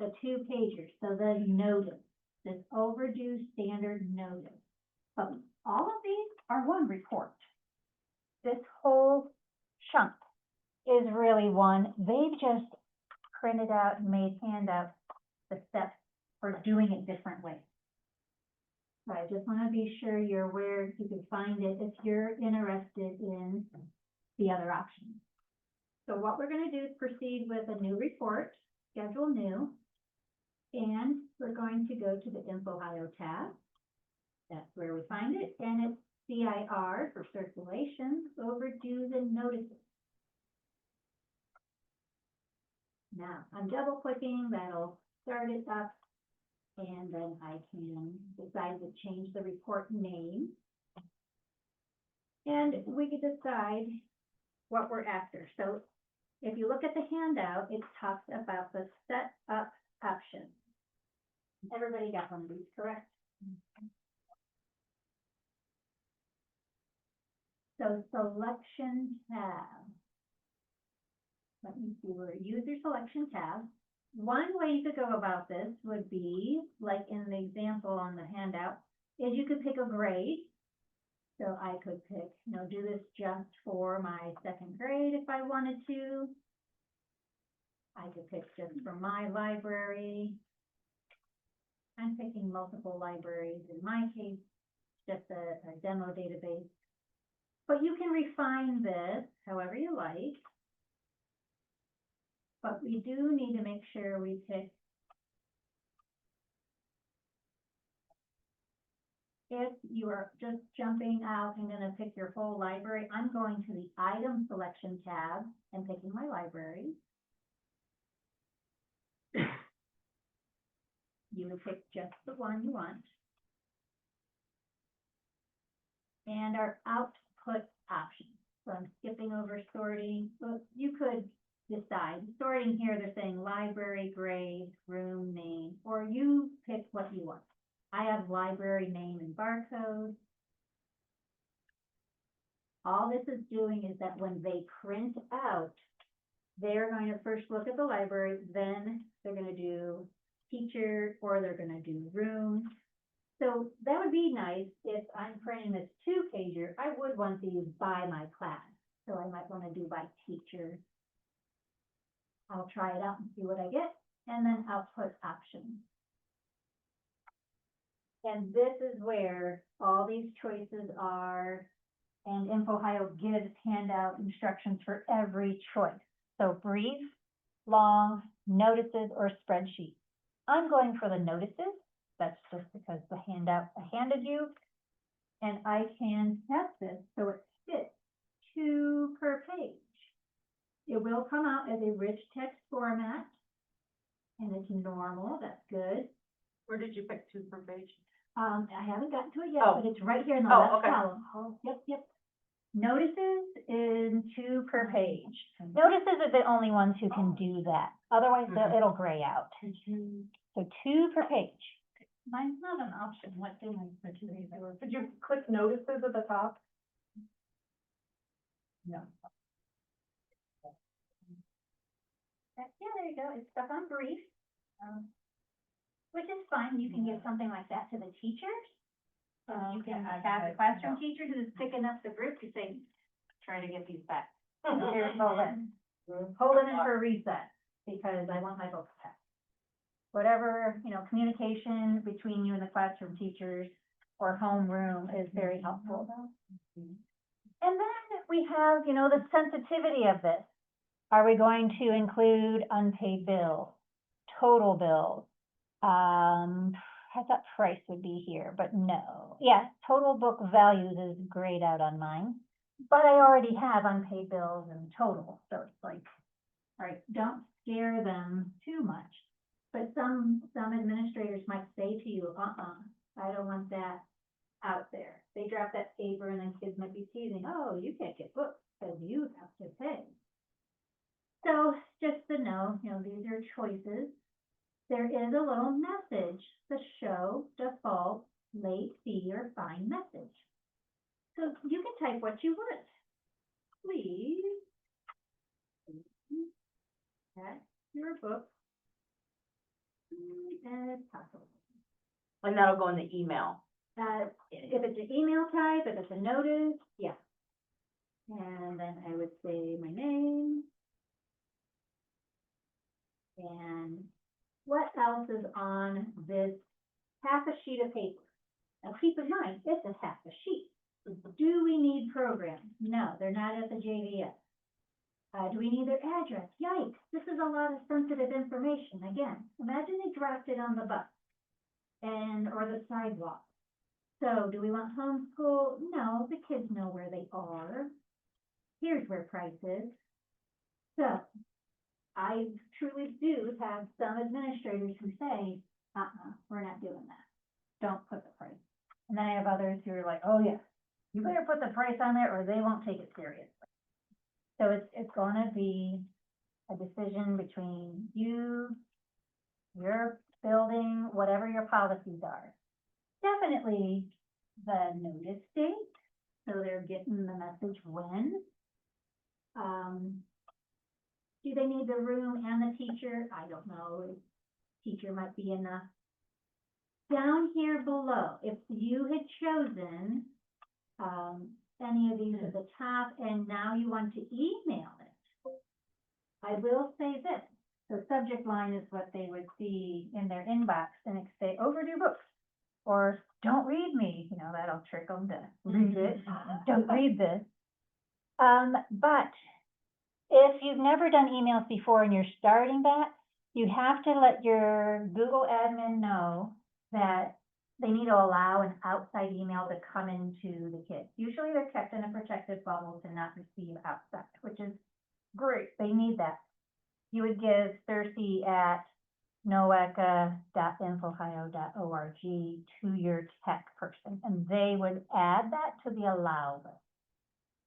the 2-pager, so the notice, this overdue standard notice. But all of these are one report. This whole chunk is really one. They've just printed out and made handouts the steps for doing it different ways. So I just want to be sure you're aware, you can find it if you're interested in the other options. So what we're going to do is proceed with a new report, schedule new, and we're going to go to the InfoHio tab. That's where we find it, and it's CIR for circulation, overdues and notices. Now, I'm double clicking, that'll start it up, and then I can decide to change the report name. And we can decide what we're after. So if you look at the handout, it talks about the set up option. Everybody got one of these, correct? So selection tab. Let me see, we're user selection tab. One way you could go about this would be, like in the example on the handout, is you could pick a grade. So I could pick, do this just for my 2nd grade if I wanted to. I could pick just for my library. I'm picking multiple libraries in my case, just a demo database. But you can refine this however you like. But we do need to make sure we pick, if you are just jumping out and gonna pick your whole library, I'm going to the item selection tab and picking my library. You would pick just the one you want. And our output options. So I'm skipping over sorting. So you could decide. Sorting here, they're saying library, grade, room, name, or you pick what you want. I have library name and barcode. All this is doing is that when they print out, they're going to first look at the library, then they're going to do teacher, or they're going to do room. So that would be nice if I'm printing this 2-pager, I would want to use by my class. So I might want to do by teacher. I'll try it out and see what I get, and then output options. And this is where all these choices are, and InfoHio gives handout instructions for every choice. So brief, long, notices, or spreadsheet. I'm going for the notices. That's just because the handout I handed you. And I can test this so it fits 2 per page. It will come out as a rich text format. And it's normal, that's good. Where did you pick 2 per page? I haven't gotten to it yet, Oh. but it's right here in the Oh, left okay. column. Oh, yep. Notices in 2 per page. Notices are the only ones who can do that. Otherwise, it'll gray out. So 2 per page. Mine's not an option. What do I put to these? Did you click notices at the top? No. Yeah, there you go. It's stuck on brief. Which is fine. You can give something like that to the teachers. You can have the classroom teacher who's picking up the group to say, try to get these back. Here's Poland. Poland in for a reset, because I want my books back. Whatever, communication between you and the classroom teachers or homeroom is very helpful. And then we have, the sensitivity of this. Are we going to include unpaid bills, total bills? I thought price would be here, but no. Yeah, total book values is grayed out on mine, but I already have unpaid bills and total, so it's like, right? Don't scare them too much. But some administrators might say to you, I don't want that out there. They drop that paper and then kids might be teasing, oh, you can't get books because you have to pay. So just to know, these are choices. There is a little message, the show default late fee or fine message. So you can type what you want. Please at your book as possible. And that'll go in the email. If it's an email type, if it's a notice, yeah. And then I would say my name. And what else is on this half a sheet of paper? Now keep in mind, it's a half a sheet. Do we need programs? No, they're not at the JVS. Do we need their address? Yikes, this is a lot of sensitive information. Again, imagine they dropped it on the bus or the sidewalk. So do we want homeschool? No, the kids know where they are. Here's where price is. So I truly do have some administrators who say, we're not doing that. Don't put the price. And then I have others who are like, oh yeah, you better put the price on there or they won't take it seriously. So it's gonna be a decision between you, your building, whatever your policies are. Definitely the notice date, so they're getting the message when. Do they need the room and the teacher? I don't know. Teacher might be enough. Down here below, if you had chosen any of these at the top and now you want to email it, I will say this. The subject line is what they would see in their inbox and it say overdue books or don't read me, that'll trick them to read it. Don't read this. But if you've never done emails before and you're starting that, you have to let your Google admin know that they need to allow an outside email to come into the kids. Usually they're kept in a protected bubble to not receive outside, which is great. They need that. You would give Cersei at noeca.infohio.org to your tech person, and they would add that to the allow list.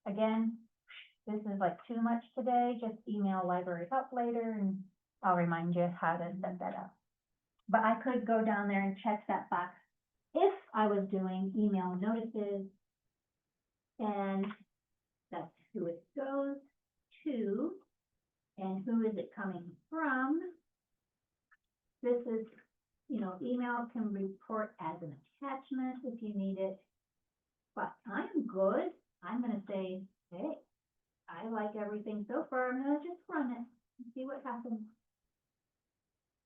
Again, this is like too much today, just email library help later and I'll remind you how to set that up. But I could go down there and check that box if I was doing email notices, and that's who it goes to and who is it coming from. This is, email can report as an attachment if you need it, but I'm good. I'm going to say, hey, I like everything so far. I'm going to just run it and see what happens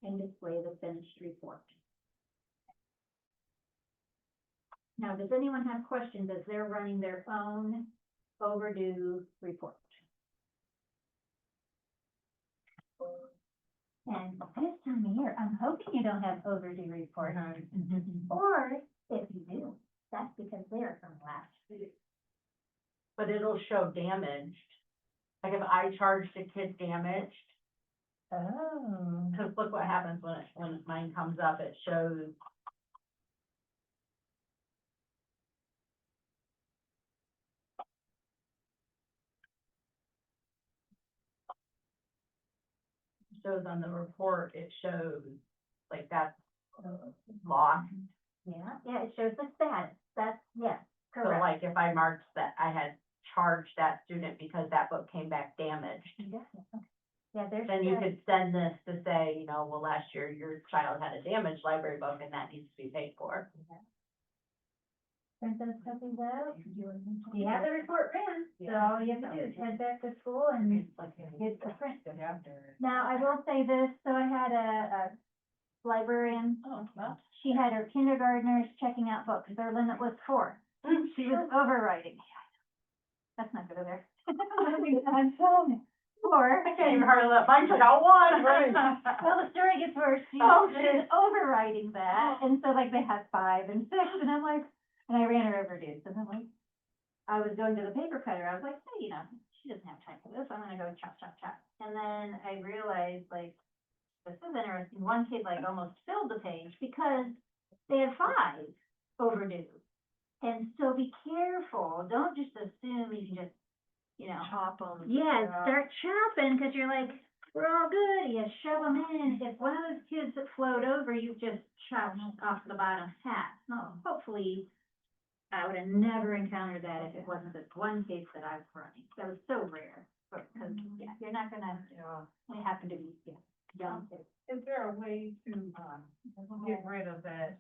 and display the finished report. Now, does anyone have questions as they're running their own overdue report? And this time of year, I'm hoping you don't have overdue reports. Or if you do, that's because they're from last year. But it'll show damaged. Like if I charged a kid damaged, Oh. because look what happens when mine comes up, it shows. Shows on the report, it shows like that's lost. Yeah, it shows the status. That's, yes, So correct. like if I marked that I had charged that student because that book came back damaged, Yeah, there's. then you could send this to say, well, last year your child had a damaged library book and that needs to be paid for. Print those copies out. You have the report ran, so all you have to do is head back to school and get the print. Now, I will say this, so I had a librarian, she had her kindergartners checking out books, their limit was 4. She was overwriting. That's not good of her. I'm telling you. 4. I can't even hardly let mine check out 1. Well, the story gets worse. She Oh, was overwriting that, and so like they had 5 and 6, and I'm like, and I ran her overdue, so I'm like, I was going to the paper cutter, I was like, hey, she doesn't have time for this, I'm gonna go chop, chop, chop. And then I realized, like, this is interesting, one kid like almost filled the page because they had 5 overdue. And so be careful, don't just assume you can just, you know. Chop them. Yeah, start chopping, cause you're like, we're all good, you shove them in, if one of those kids that flowed over, you just chopped off the bottom half. No, hopefully, I would have never encountered that if it wasn't this one case that I was running, that was so rare. But, cause, yeah, you're not gonna, it happened to be, yeah, young kids. Is there a way to, get rid of that,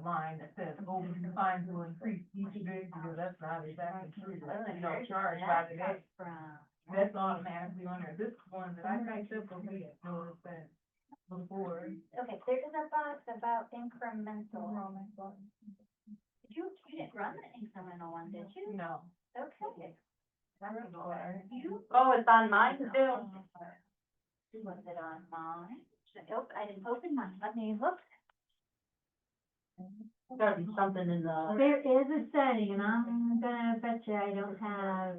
line that says overdue fines will increase each day, because that's not exactly true. That's no charge by the day. That's automatically on there. This is one that I typed up for me, noticed that before. Okay, there is a box about incremental. You didn't run the incremental one, did you? No. Okay. Oh, it's on mine too. Was it on mine? I didn't open mine, let me look. Gotta be something in the, There is a setting, and I'm gonna bet you I don't have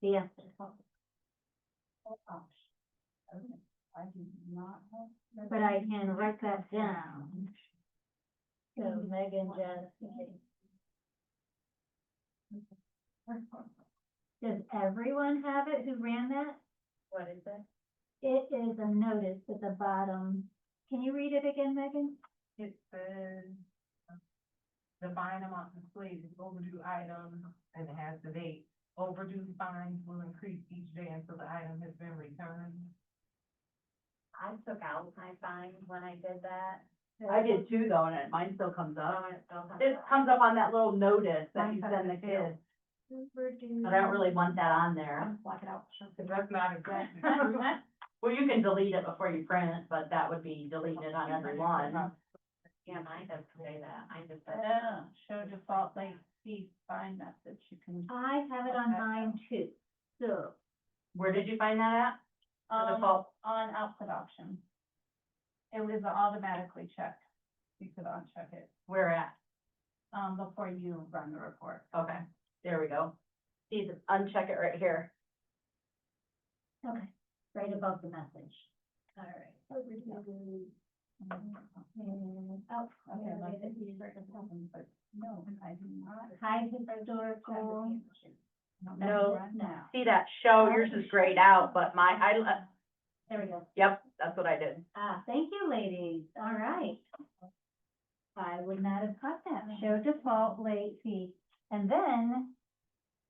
the answer. But I can write that down. So Megan just. Does everyone have it who ran that? What is it? It is a notice at the bottom. Can you read it again, Megan? It says, the fine amount displayed is overdue item, and it has the date. Overdue fines will increase each day until the item has been returned. I took out my fines when I did that. I did too though, and mine still comes up. Oh, it still has It that. comes up on that little notice that you Mine send the does too. kids, Overdue. but I don't really want that on there. Block it out. Cause that's not exactly true. Well, you can delete it before you print, but that would be deleted on every one. Yeah, mine does say that, I just said. Show default late fee fine message, you can. I have it on mine too, so. Where did you find that at? The default, On output option. It was automatically checked. You could uncheck it, where at? before you run the report. Okay, there we go. See, uncheck it right here. Okay, right above the message. All right. Overdue. Oh, okay, like this is right above them, but no, I do not. High historical. No. No, See that show, yours is grayed out, but there we go. yep, that's what I did. Thank you, ladies, all right. I would not have caught that, show default late fee, and then,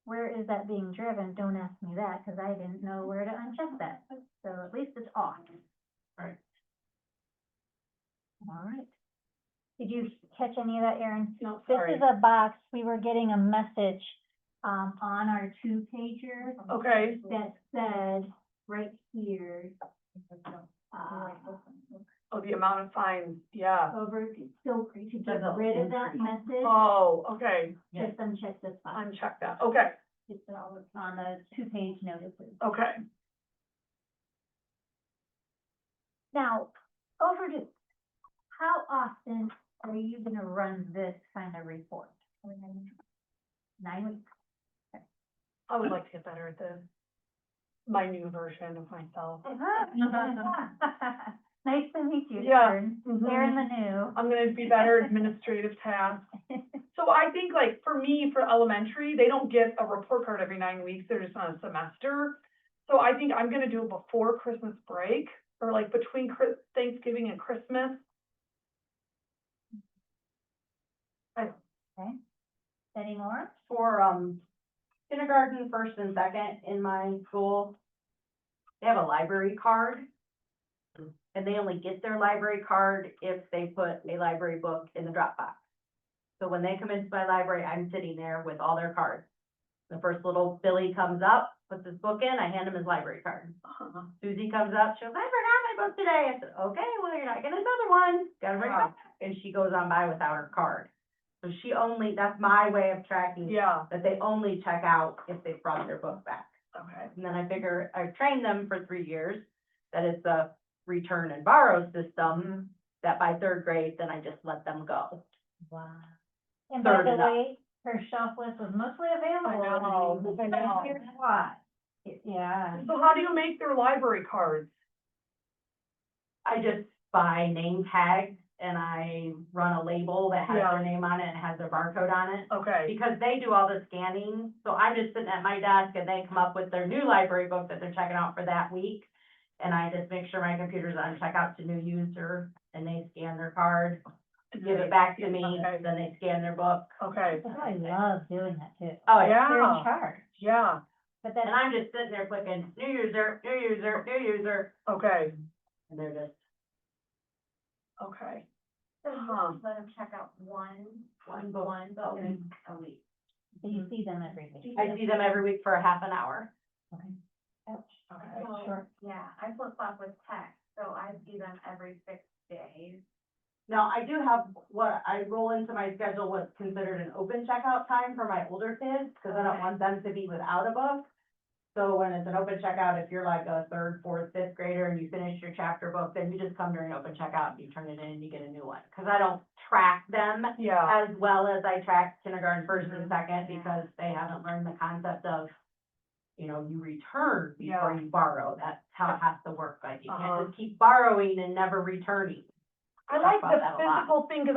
where is that being driven? Don't ask me that, cause I didn't know where to uncheck that, so at least it's off. Right. All right. Did you catch any of that, Erin? No, This is a box, we were getting a message, on our 2-pager Okay. that said, right here, Oh, the amount of fines, yeah. over, so to get Doesn't rid of that increase. message, Oh, okay, just uncheck this box. uncheck that, okay, It's all on the 2-page notices. okay. Now, overdue, how often are you gonna run this kind of report? 9 weeks. I would like to get better at this. My new version of myself. Nice to meet you, Yeah. Erin. Mhm. Erin the new. I'm gonna be better at administrative tasks. So I think like for me, for elementary, they don't get a report card every 9 weeks, they're just on a semester. So I think I'm gonna do it before Christmas break, or like between Thanksgiving and Christmas. Any more? For, kindergarten, first and second in my school, they have a library card. And they only get their library card if they put a library book in the Dropbox. So when they come into my library, I'm sitting there with all their cards. The first little Billy comes up, puts his book in, I hand him his library card. Susie comes up, she goes, I forgot my book today. I said, okay, well, you're not getting another one, gotta bring it back. And she goes on by without her card. So she only, that's my way of tracking. Yeah, That they only check out if they brought their book back. okay. And then I figure, I've trained them for 3 years, that it's a return and borrow system, that by 3rd grade, then I just let them go. Wow. And by Third the and up. way, her shelf list was mostly available. I know. Here's why. Yeah. So how do you make their library cards? I just buy name tags and I run a label that has Yeah. their name on it and has their barcode on it. Okay, Because they do all the scanning, so I'm just sitting at my desk and they come up with their new library book that they're checking out for that week. And I just make sure my computer's on checkout to new user and they scan their card, give it back to me, Okay. then they scan their book. okay, I love doing that too. Oh, yeah. They're in yeah, charge. yeah, But And then, I'm just sitting there clicking, new user, new user, new user, okay, and they're just okay. So you Huh. let them check out one book book a in week. a week. so you see them every week. I see them every week for a half an hour. Okay. So, Sure. yeah, I flip flop with tech, so I see them every 6 days. Now, I do have what I roll into my schedule what's considered an open checkout time for my older kids, because I don't want them to be without a book. So when it's an open checkout, if you're like a third, fourth, fifth grader and you finish your chapter book, then you just come during open checkout and you turn it in and you get a new one. Because I don't track them Yeah, as well as I track kindergarten first and second, because they haven't learned the concept of, you know, you return before Yeah. you borrow. That's how it has to work. Like, you Uh-huh. can't just keep borrowing and never returning. I talk like about the that a lot. physical thing, cause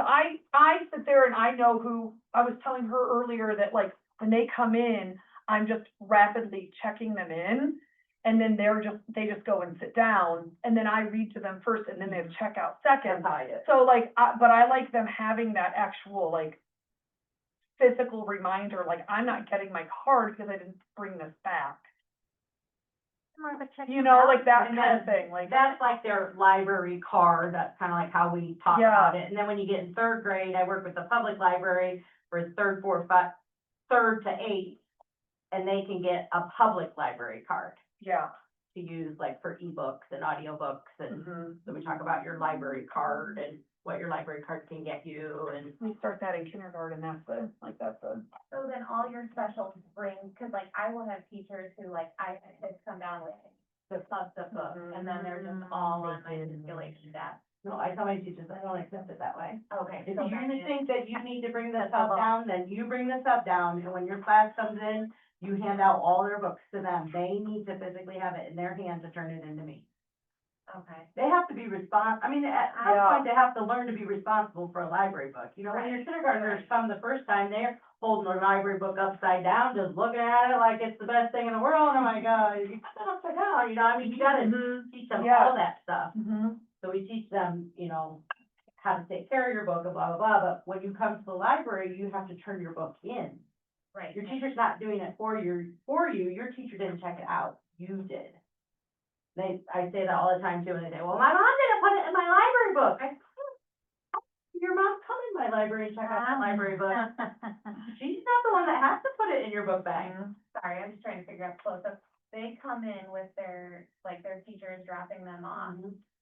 I sit there and I know who, I was telling her earlier that like, when they come in, I'm just rapidly checking them in. And then they just go and sit down, and then I read to them first, and then they check out That's second. how I do it. So like, but I like them having that actual like physical reminder, like, I'm not getting my card because I didn't bring this back. More of a check. You know, like that And kind of then thing, like. That's like their library card, that's kind of like how we talk Yeah. about it. And then when you get in third grade, I work with the public library for third, fourth, third to eighth, and they can get a public library card Yeah. to use like for ebooks and audiobooks, and Mhm. so we talk about your library card and what your library card can get you, and We start that in kindergarten, that's the. So then all your special bring, cause like I will have teachers who like, I had kids come down with the substance book, and then they're just all on my circulation desk. no, I tell my teachers, I don't accept it that way. Okay. If so you then it- think that you need to bring this stuff down, then you bring this stuff down, and when your class comes in, you hand out all their books to them. They need to physically have it in their hand to turn it into me. Okay. They have to be I mean, at some Yeah. point, they have to learn to be responsible for a library book. You know, when your kindergartners come the first time, they're holding their library book upside down, just looking at it like it's the best thing in the world. I'm like, you put that upside down, you know, I mean, you gotta teach them Yeah. all that stuff. Mm-hmm. So we teach them, you know, how to take care of your book and blah, blah, blah, but when you come to the library, you have to turn your book in. Right. Your teacher's not doing it for you, your teacher didn't check it out, you did. I say that all the time too, and they say, well, my mom didn't put it in my library book. Your mom come in my library and check out that library book. She's not the one that has to put it in your book bag. Sorry, I'm just trying to figure out flow. So they come in with their, like, their teacher is dropping them off.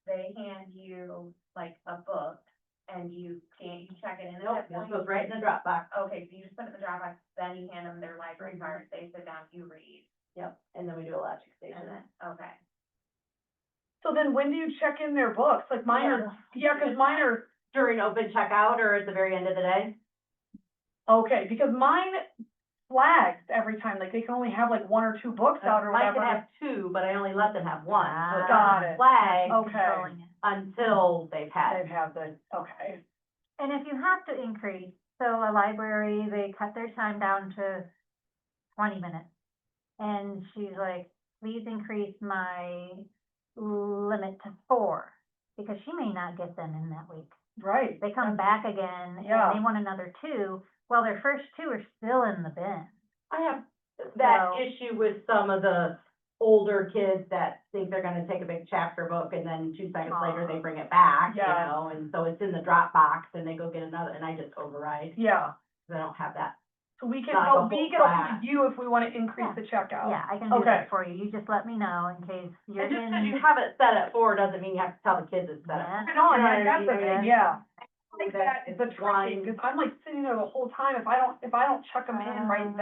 They hand you like a book and you check it in. At Nope, that this point- goes right in the drop box. Okay, so you just put it in the Dropbox, then you hand them their library card, they sit down, you read, Yep, and then we do a logic and station. then, okay. So then when do you check in their books? Like mine are, yeah, cause mine are, During open checkout or at the very end of the day? okay, because mine flags every time, like they can only have like 1 or 2 books out or Mine whatever. can have 2, but I only let them have 1. So it Got doesn't it. flag Okay. until they've had They it. have the, okay, And if you have to increase, so a library, they cut their time down to 20 minutes. And she's like, please increase my limit to 4, because she may not get them in that week. right. They come back again and Yeah. they want another 2, well, their first 2 are still in the bin. I have that So- issue with some of the older kids that think they're gonna take a big chapter book and then 2 seconds later they bring it back, you Yeah. know, and so it's in the drop box and they go get another, and I just override, Yeah, because I don't have that. so we can, Not like a oh, we whole can appoint class. you if we wanna increase Yeah. the checkout. Yeah, I can do Okay. that for you. You just let me know in case you're And just because you in. have it set at 4 doesn't mean you have to tell the kids it's set Yeah. at. No, You know and that's the what I mean? thing, yeah. I think That that is the it's tricky, one- because I'm like sitting there the whole time, if I don't check them in right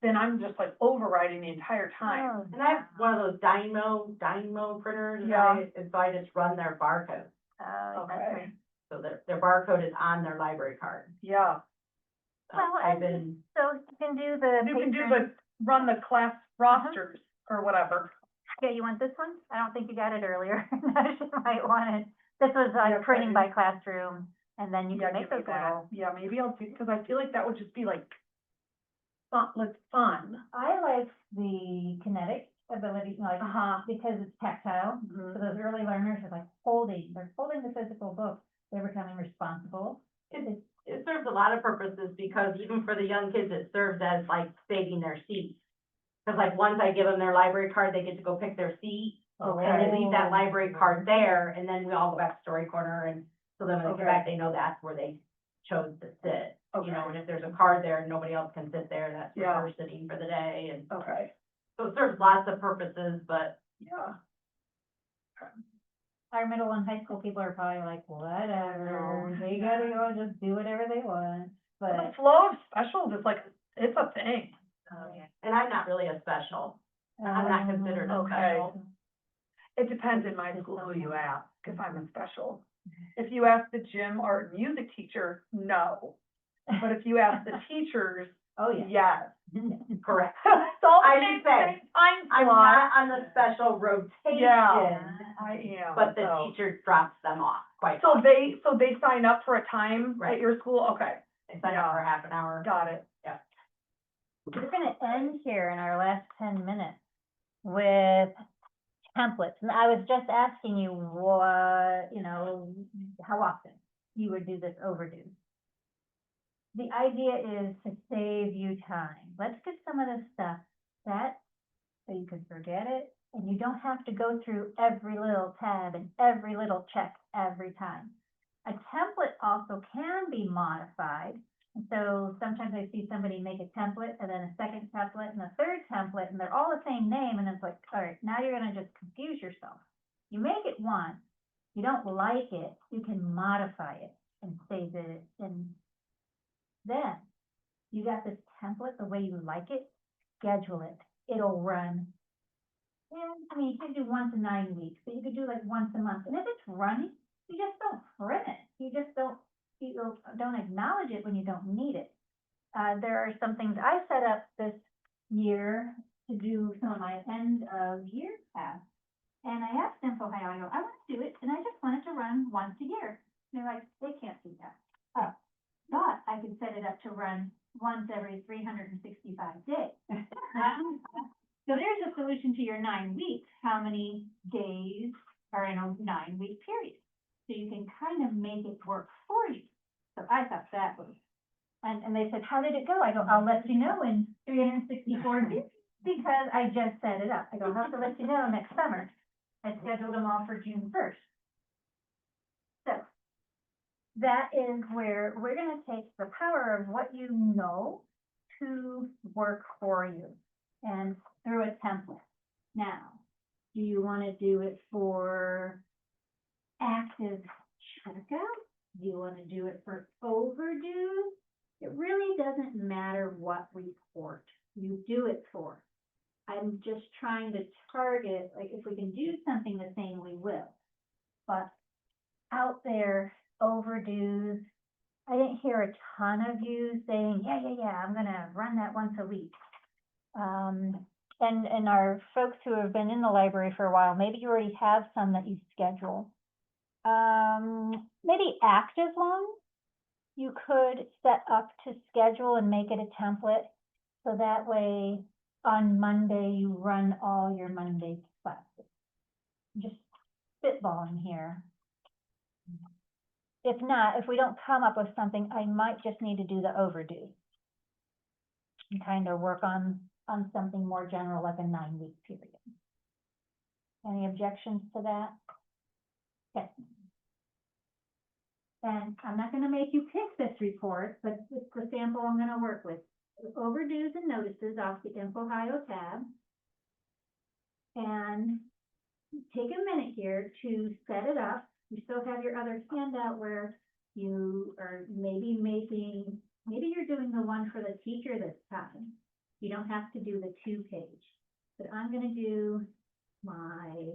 then I'm just like overriding the entire time. Oh, And I have one of those dynamo printers, Yeah. and so I just run their barcode. oh, that's Okay. right. So their barcode is on their library card. Yeah, Well, I've and been, so you can do the You can do patron, run the class rosters or whatever. yeah, you want this one? I don't think you got it earlier. Now you might want it. This was Yeah, like printing sorry. by classroom, and then you Yeah, can make give me those that. little. Yeah, maybe I'll do, because I feel like that would just be like fun. I like the kinetic ability, like, Uh-huh. because it's tactile. Mhm. So those early learners are like they're holding the physical book, they're becoming responsible. it serves a lot of purposes, because even for the young kids, it serves as like saving their seats. Cause like, once I give them their library card, they get to go pick their seat, and they leave that library card there, and then we all go back to story corner, and so then when they come back, they know that's where they chose to sit. You know, and if there's a card there and nobody else can sit there, that's where Yeah. they're sitting for the day, and Okay, so it serves lots of purposes, but yeah. Our middle and high school people are probably like, whatever, No. they gotta go and just do whatever they want, The but. flow of specials is like, it's a thing. and I'm not really a special. I'm not considered a Okay. special. It depends in my school who you ask, if I'm a special. If you ask the gym art and music teacher, no. But if you ask the teachers, Oh, yeah. yes. Correct. It's all I the should same say, time I'm slot. not on the special rotation. Yeah. I am. But the so- teacher drops them off quite So often. they sign up for a time Right. at your school? Okay, They sign up for half an hour. got it. We're gonna end here in our last 10 minutes with templates. And I was just asking you what, how often you would do this overdue. The idea is to save you time. Let's get some of this stuff set so you can forget it, and you don't have to go through every little tab and every little check every time. A template also can be modified. And so sometimes I see somebody make a template and then a second template and a third template, and they're all the same name, and it's like, all right, now you're gonna just confuse yourself. You make it once, you don't like it, you can modify it and save it, and then you got this template the way you like it, schedule it, it'll run. And I mean, you can do 1 to 9 weeks, but you could do like once a month, and if it's running, you just don't print it, you don't acknowledge it when you don't need it. There are some things I set up this year to do some of my end of year tasks. And I asked Info Ohio, I go, I want to do it, and I just want it to run once a year. And they're like, they can't do that. But I can set it up to run once every 365 days. So there's a solution to your 9 weeks. How many days are in a 9-week period? So you can kind of make it work for you. So I thought that was, and they said, how did it go? I go, I'll let you know in 364 days, because I just set it up. I go, I'll have to let you know next summer. I scheduled them all for June 1st. So that is where we're gonna take the power of what you know to work for you and through a template. Now, do you wanna do it for active checkout? Do you wanna do it for overdue? It really doesn't matter what report you do it for. I'm just trying to target, like, if we can do something the same, we will. But out there, overdues, I didn't hear a ton of you saying, yeah, I'm gonna run that once a week. And our folks who have been in the library for a while, maybe you already have some that you schedule. Maybe active ones, you could set up to schedule and make it a template. So that way, on Monday, you run all your Monday classes. Just spitballing here. If not, if we don't come up with something, I might just need to do the overdue. And kind of work on something more general, like a 9-week period. Any objections to that? Okay. And I'm not gonna make you pick this report, but it's the sample I'm gonna work with. Overdues and notices off the Info Ohio tab. And take a minute here to set it up. You still have your other handout where you are maybe you're doing the one for the teacher this time. You don't have to do the 2-page, but I'm gonna do my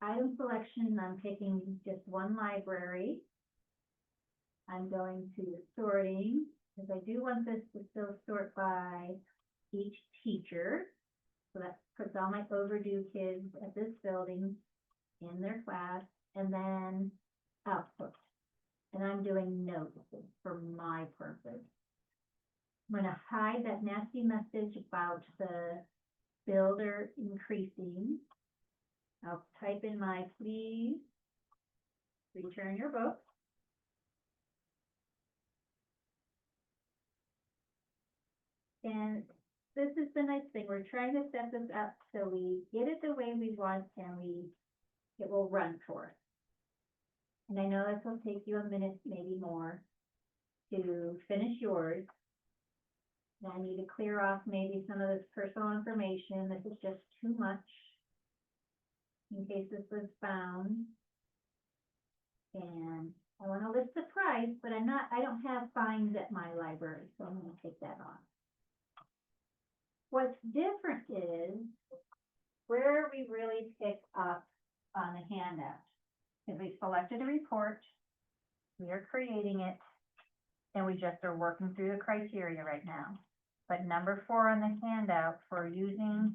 item selection. I'm picking just one library. I'm going to the sorting, because I do want this to still sort by each teacher. So that puts all my overdue kids at this building in their class, and then output. And I'm doing notes for my purpose. I'm gonna hide that nasty message about the builder increasing. I'll type in my please return your book. And this is the nice thing, we're trying to set this up so we get it the way we want and it will run for us. And I know this will take you a minute, maybe more, to finish yours. And I need to clear off maybe some of this personal information, this is just too much, in case this was found. And I wanna list the price, but I don't have fines at my library, so I'm gonna take that off. What's different is where we really pick up on the handout. If we selected a report, we are creating it, and we just are working through the criteria right now. But number 4 on the handout for using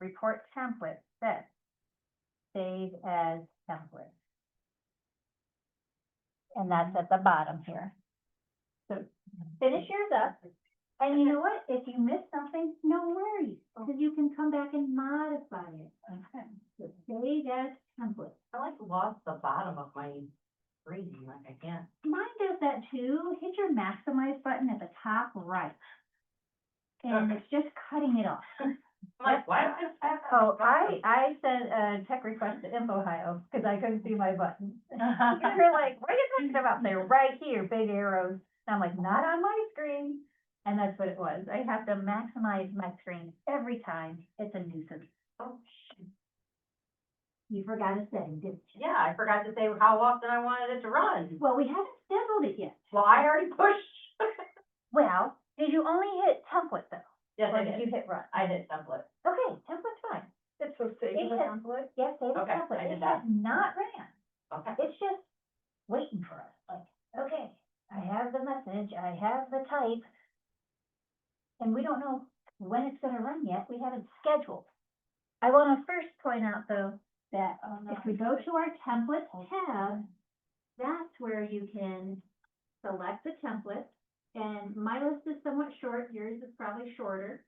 report template says, save as template. And that's at the bottom here. So finish yours up. And you know what? If you miss something, no worries, because you can come back and modify it. Okay. So save as template. I like lost the bottom of my screen, like I can't. Mine does that too. Hit your maximize button at the top right. And it's just cutting it off. I'm like, why do I have that? Oh, I sent a tech request to InfoHio because I couldn't see my buttons. They're like, what are you talking about? They're right here, big arrows. And I'm like, not on my screen. And that's what it was. I have to maximize my screen every time. It's a nuisance. Oh, shoot. You forgot a setting, didn't you? Yeah, I forgot to say how often I wanted it to run. Well, we haven't scheduled it yet. Well, I already pushed. Well, did you only hit template though? Yes, Or I did did. you hit run? I did template. Okay, template's fine. It's so safe It with a has- template. Yes, save as Okay, template. I did It has not ran. Okay. It's just waiting for us, like, okay, I have the message, I have the type. And we don't know when it's gonna run yet, we haven't scheduled. I wanna first point out though, that if we go to our template tab, that's where you can select the template. And my list is somewhat short, yours is probably shorter.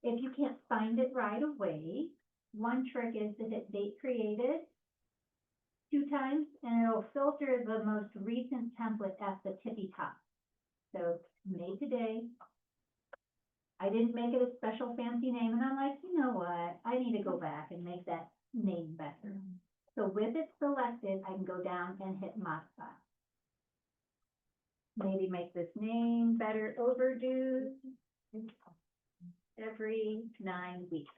If you can't find it right away, one trick is to hit date created 2 times, and it'll filter the most recent template at the tippy top. So made today. I didn't make it a special fancy name, and I'm like, you know what? I need to go back and make that name better. So with it selected, I can go down and hit modify. Maybe make this name better, overdue every 9 weeks.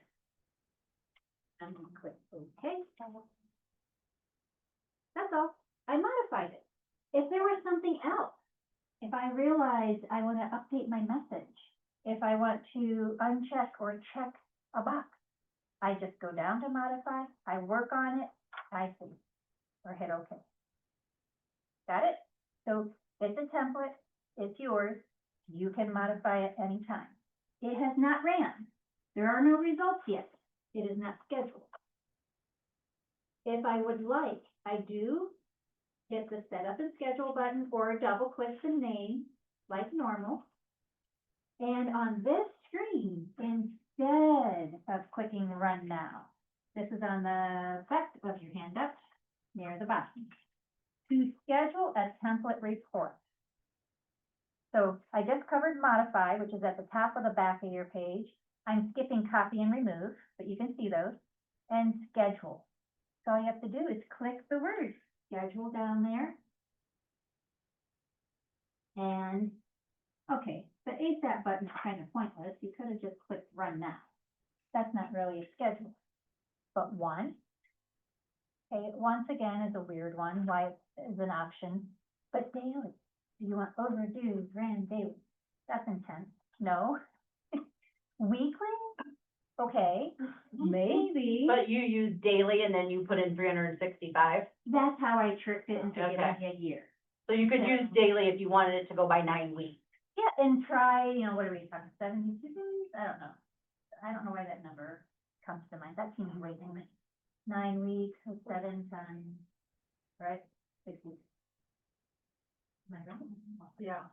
I'm gonna click OK. That's all. I modified it. If there was something else, if I realized I want to update my message, if I want to uncheck or check a box, I just go down to modify, I work on it, I save, or hit OK. Got it? So it's a template, it's yours, you can modify it anytime. It has not ran. There are no results yet. It is not scheduled. If I would like, I do hit the setup and schedule button or double click the name like normal. And on this screen, instead of clicking run now, this is on the back of your handout near the bottom, to schedule a template report. So I just covered modify, which is at the top of the back of your page. I'm skipping copy and remove, but you can see those, and schedule. So all you have to do is click the word schedule down there. And, okay, the ASAP button is kind of pointless. You could have just clicked run now. That's not really a schedule. But one, okay, once again is a weird one, why it is an option, but daily. Do you want overdue, ran daily? That's intense. No. Weekly? Okay, maybe. But you use daily and then you put in 365. That's how I tricked it into Okay. giving me a year. So you could Yeah. use daily if you wanted it to go by 9 weeks. Yeah, and try, what are we talking, 72 days? I don't know why that number comes to mind. That seems way too many. 9 weeks, so 7 times, right? 6 weeks. Am I wrong? Yeah.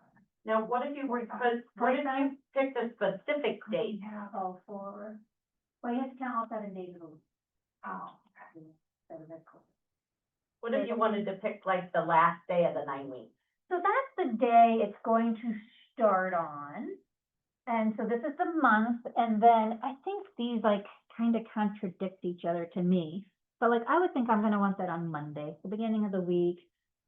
Now, what if you picked a specific date? Oh, well, you have to count all 7 days of the week. Oh, So that's cool. What if you wanted to pick like the last day of the 9 weeks? So that's the day it's going to start on. And so this is the month, and then I think these like kind of contradict each other to me. But like, I would think I'm gonna want that on Monday, the beginning of the week.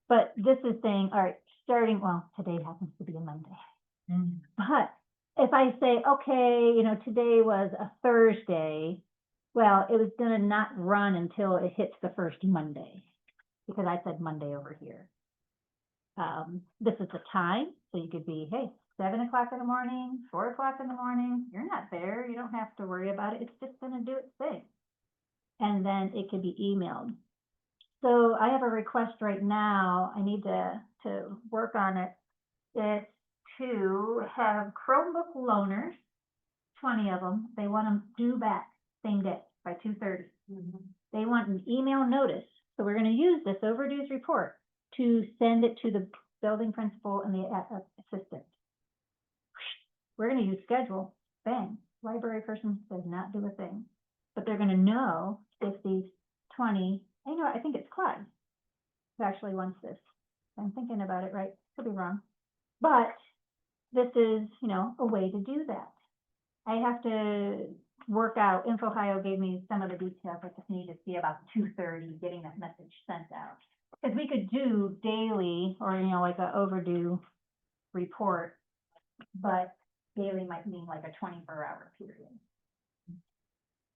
But this is saying, all right, well, today happens to be a Monday. But if I say, okay, today was a Thursday, well, it was gonna not run until it hits the first Monday, because I said Monday over here. This is the time, so you could be, hey, 7 o'clock in the morning, 4 o'clock in the morning, you're not there, you don't have to worry about it, it's just gonna do its thing. And then it could be emailed. So I have a request right now, I need to work on it. It's to have Chromebook loaners, 20 of them, they want them due back same day by 2:30. They want an email notice, so we're gonna use this Overdue report to send it to the building principal and the assistant. We're gonna use schedule, bang, library person does not do a thing. But they're gonna know if these 20, I think it's Clyde who actually wants this. I'm thinking about it, right? Could be wrong. But this is, a way to do that. I have to work out, InfoHio gave me some of the details, I just need to see about 2:30, getting that message sent out. Because we could do daily or, like a overdue report, but daily might mean like a 24-hour period.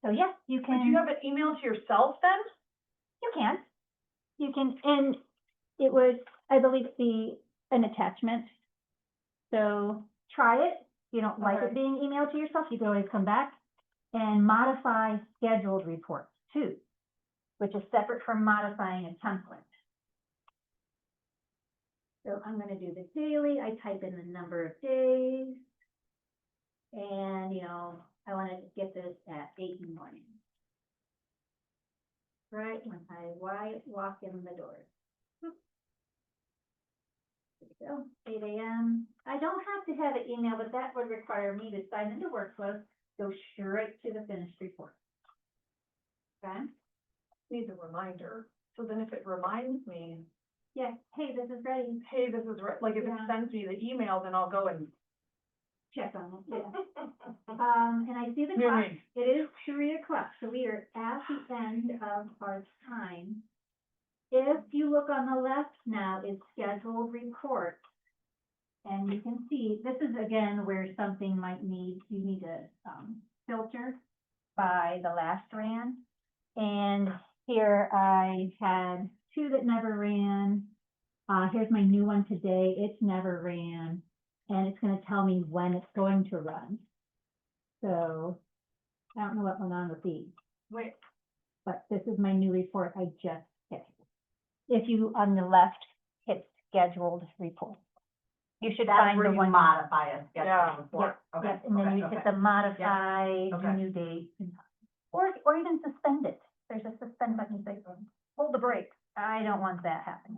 So yes, you But can. do you have an email to yourself then? You can, and it would, I believe, be an attachment. So try it. If you don't like it being emailed to yourself, you can always come back and modify scheduled reports too, which is separate from modifying a template. So I'm gonna do the daily, I type in the number of days. And, I wanna get this at 8 in the morning. Right when I walk in the door. There we go, 8 a.m. I don't have to have an email, but that would require me to sign into WorkFlows, go straight to the finished report. Okay? Needs a reminder. So then if it reminds me, Yeah, hey, this is ready, hey, this is like if it Yeah. sends me the email, then I'll go and. check on it, yeah. And I see the Near clock, me. it is 3 o'clock, so we are at the end of our time. If you look on the left now, is scheduled report. And you can see, this is again where something you need to, filter by the last ran. And here I had 2 that never ran. Here's my new one today, it's never ran. And it's gonna tell me when it's going to run. So, I don't know what went on with these. Wait. But this is my new report I just hit. If you, on the left, hit scheduled report. You should That's find where the you one. modify a Yeah. schedule report. Okay, Yes, and then you okay, hit okay. the modify, Okay. new date, or even suspend it. There's a suspend button, you say, hold the brakes. I don't want that happening.